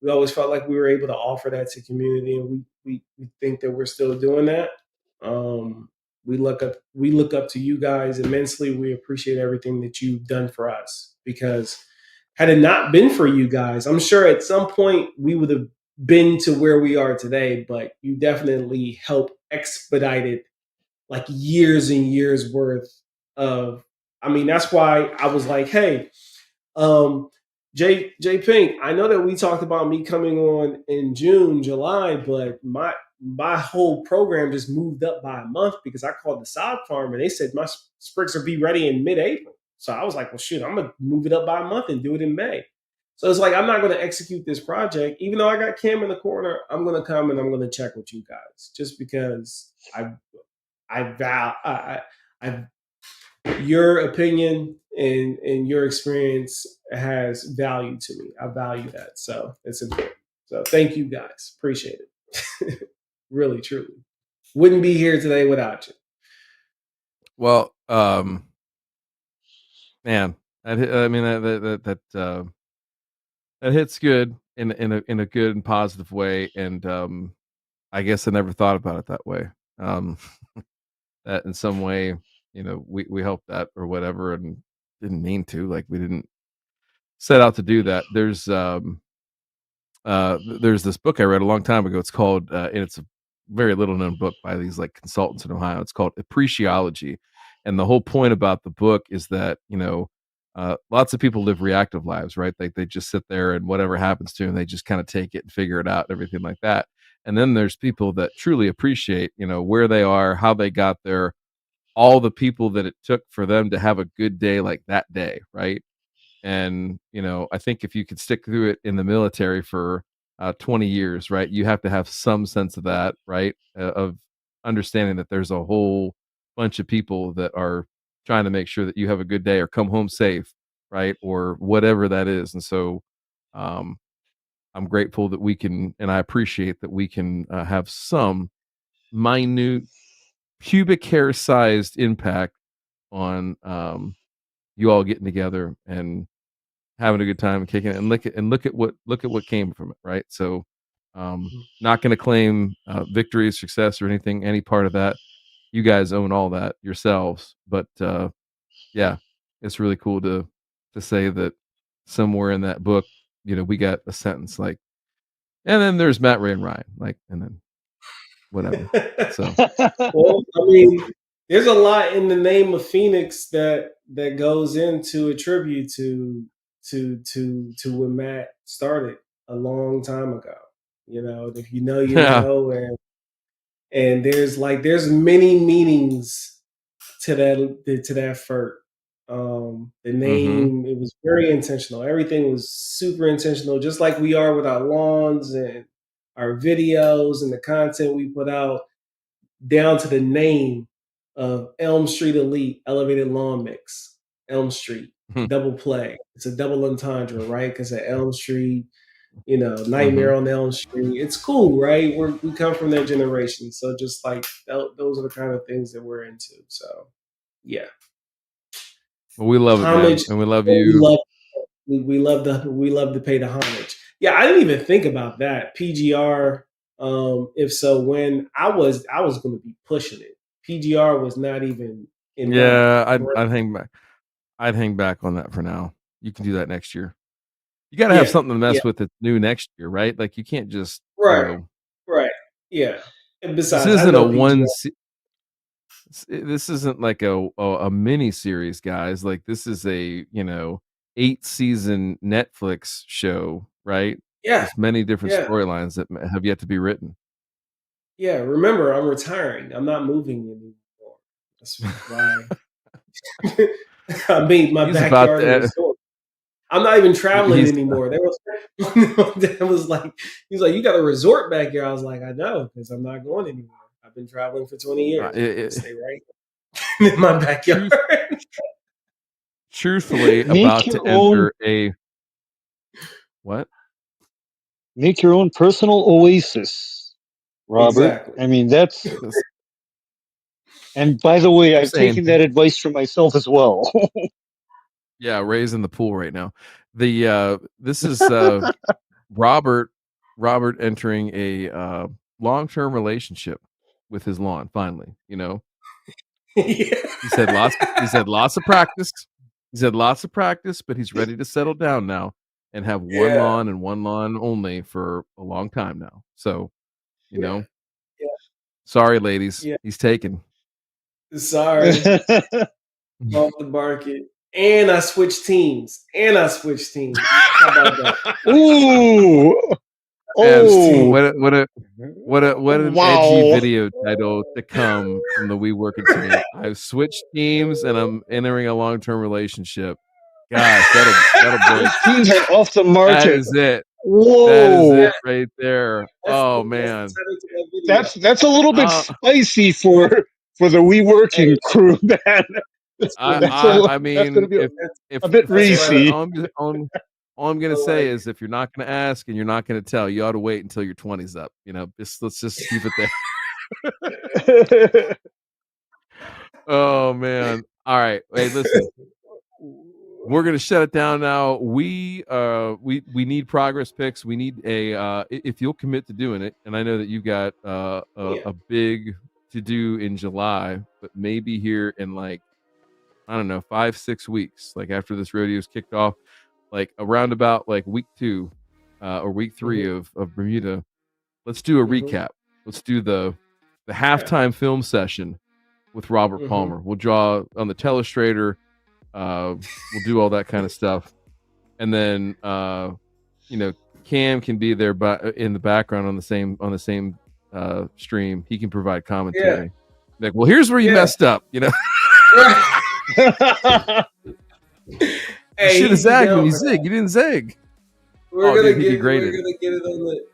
We always felt like we were able to offer that to community, and we think that we're still doing that. Um, we look up to you guys immensely. We appreciate everything that you've done for us because had it not been for you guys, I'm sure at some point we would have been to where we are today. But you definitely helped expedite it like years and years worth of. I mean, that's why I was like, hey, um, J Pink, I know that we talked about me coming on in June, July, but my whole program just moved up by a month because I called the sod farm and they said my sprigs will be ready in mid-April. So I was like, well, shoot, I'm gonna move it up by a month and do it in May. So it's like I'm not going to execute this project, even though I got Cam in the corner. I'm going to come and I'm going to check with you guys, just because I your opinion and your experience has value to me. I value that, so it's important. So thank you guys, appreciate it. Really, truly, wouldn't be here today without you. Well, man, I mean that hits good in a good and positive way, and I guess I never thought about it that way. Um, that in some way, we helped that or whatever, and didn't mean to. Like we didn't set out to do that. There's this book I read a long time ago. It's called, and it's a very little known book by these like consultants in Ohio. It's called Appreciology, and the whole point about the book is that lots of people live reactive lives, right? They just sit there and whatever happens to them, they just kind of take it and figure it out, and everything like that. And then there's people that truly appreciate, where they are, how they got there, all the people that it took for them to have a good day like that day, right? And I think if you could stick through it in the military for 20 years, right, you have to have some sense of that, right, of understanding that there's a whole bunch of people that are trying to make sure that you have a good day or come home safe, right, or whatever that is. And so um, I'm grateful that we can, and I appreciate that we can have some minute pubic hair sized impact on you all getting together and having a good time and kicking it, and look at what came from it, right? So not going to claim victory, success, or anything, any part of that. You guys own all that yourselves, but yeah, it's really cool to say that somewhere in that book, we got a sentence like, and then there's Matt, Ray, and Ryan, like, and then whatever. So Well, I mean, there's a lot in the name of Phoenix that goes into a tribute to when Matt started a long time ago. If you know, you yeah. know, and there's many meanings to that fert. The Mm-hmm. name, it was very intentional. Everything was super intentional, just like we are with our lawns and our videos and the content we put out, down to the name of Elm Street Elite Elevated Lawn Mix. Elm Street, double play. It's a double entendre, right? Because at Elm Street, Mm-hmm. Nightmare on Elm Street. It's cool, right? We come from that generation, so just like those are the kind of things that we're into. So yeah, Well, we love it, man, homage. and we love We you. love we love to pay the homage. Yeah, I didn't even think about that. PGR. If so, when I was going to be pushing it. PGR was not even in my Yeah, I'd brain. hang back. I'd hang back on that for now. You can do that next year. You gotta have Yeah, something to yeah, mess with that's new next year, right? Like, you can't just, right, right. Yeah. And this besides, I isn't a know PGR. this isn't like a mini series, guys. Like, this is a, 8-season Netflix show, right? Yeah, There's many different yeah, storylines that have yet to be written. yeah. Remember, I'm retiring. I'm not moving anymore. That's why I made my He's about backyard a to resort. I'm not even traveling he's anymore. They was Dad was like, he's like, you got a resort back here. I was like, I know, because I'm not going anywhere. I've been traveling for 20 years. I'm gonna stay right in my backyard. truth truthfully make about your to own enter a what? make your own personal oasis, Robert. Exactly. I mean, that's, This and by the way, I'm I've saying, taken that advice from myself as well. yeah, Ray's in the pool right now. This is Robert Robert entering a long-term relationship with his lawn finally, Yeah. He's had lots of practice. He's had lots of practice, but he's ready to settle down now and have one Yeah. lawn and one lawn only for a long time now. So, you Yeah. know, Yeah. sorry ladies, Yeah. he's taken. Sorry. Off the market. And I switched teams. How about that? Ooh, And Switched teams. oh, what an edgy wow. video title to come from the We Working team. I've switched teams and I'm entering a long-term relationship. gosh, that'll break. Teams are off the That market. is it. That is Whoa, it right there. Oh That's man. the title to that video. that's a little bit Uh, spicy for the we working Hey, crew, man. that's I funny. I That's gonna mean, be if a bit That's racy. all I'm gonna I say like is if you're not gonna ask and you're not gonna tell, you ought to wait until your 20's up. Let's just keep it there. Oh man. All right. Hey, listen. We're gonna shut it down now. We need progress pics. We need if you'll commit to doing it, and I know that you've got Yeah. a big to do in July, but maybe here in like I don't know 5-6 weeks, like after this rodeo's kicked off, like around about like week 2 or week 3 of Bermuda. Let's do a recap. Let's do the halftime film session with Robert Palmer. We'll draw on the telestrator. We'll do all that kind of stuff, and then Cam can be there, but in the background on the same stream, he can provide commentary. Like, well, here's where you messed up. Hey, you should have he'd be zagged down when you for that. zig. You didn't zag. We're Oh, gonna dude, he'd be get graded.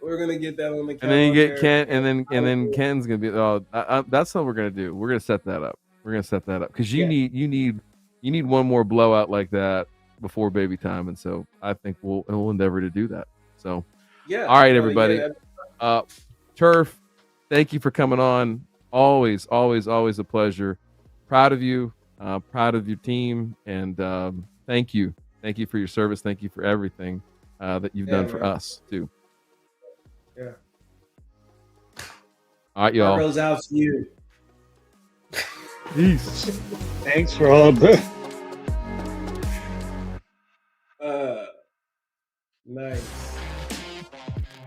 we're gonna get that on the calendar. And then you get Ken, and then Ken's gonna be. Oh, that's what we're gonna do. We're gonna set that up. Because you need one more blowout like that before baby time, and so I think we'll endeavor to do that. So, all right, everybody. Turf, thank you for coming on. Always a pleasure. Proud of you. Proud of your team, and thank you for your service. Thank you for everything that you've done for us too. Yeah. All right, y'all. Heart goes out to you. Peace. Thanks, Rob. Nice.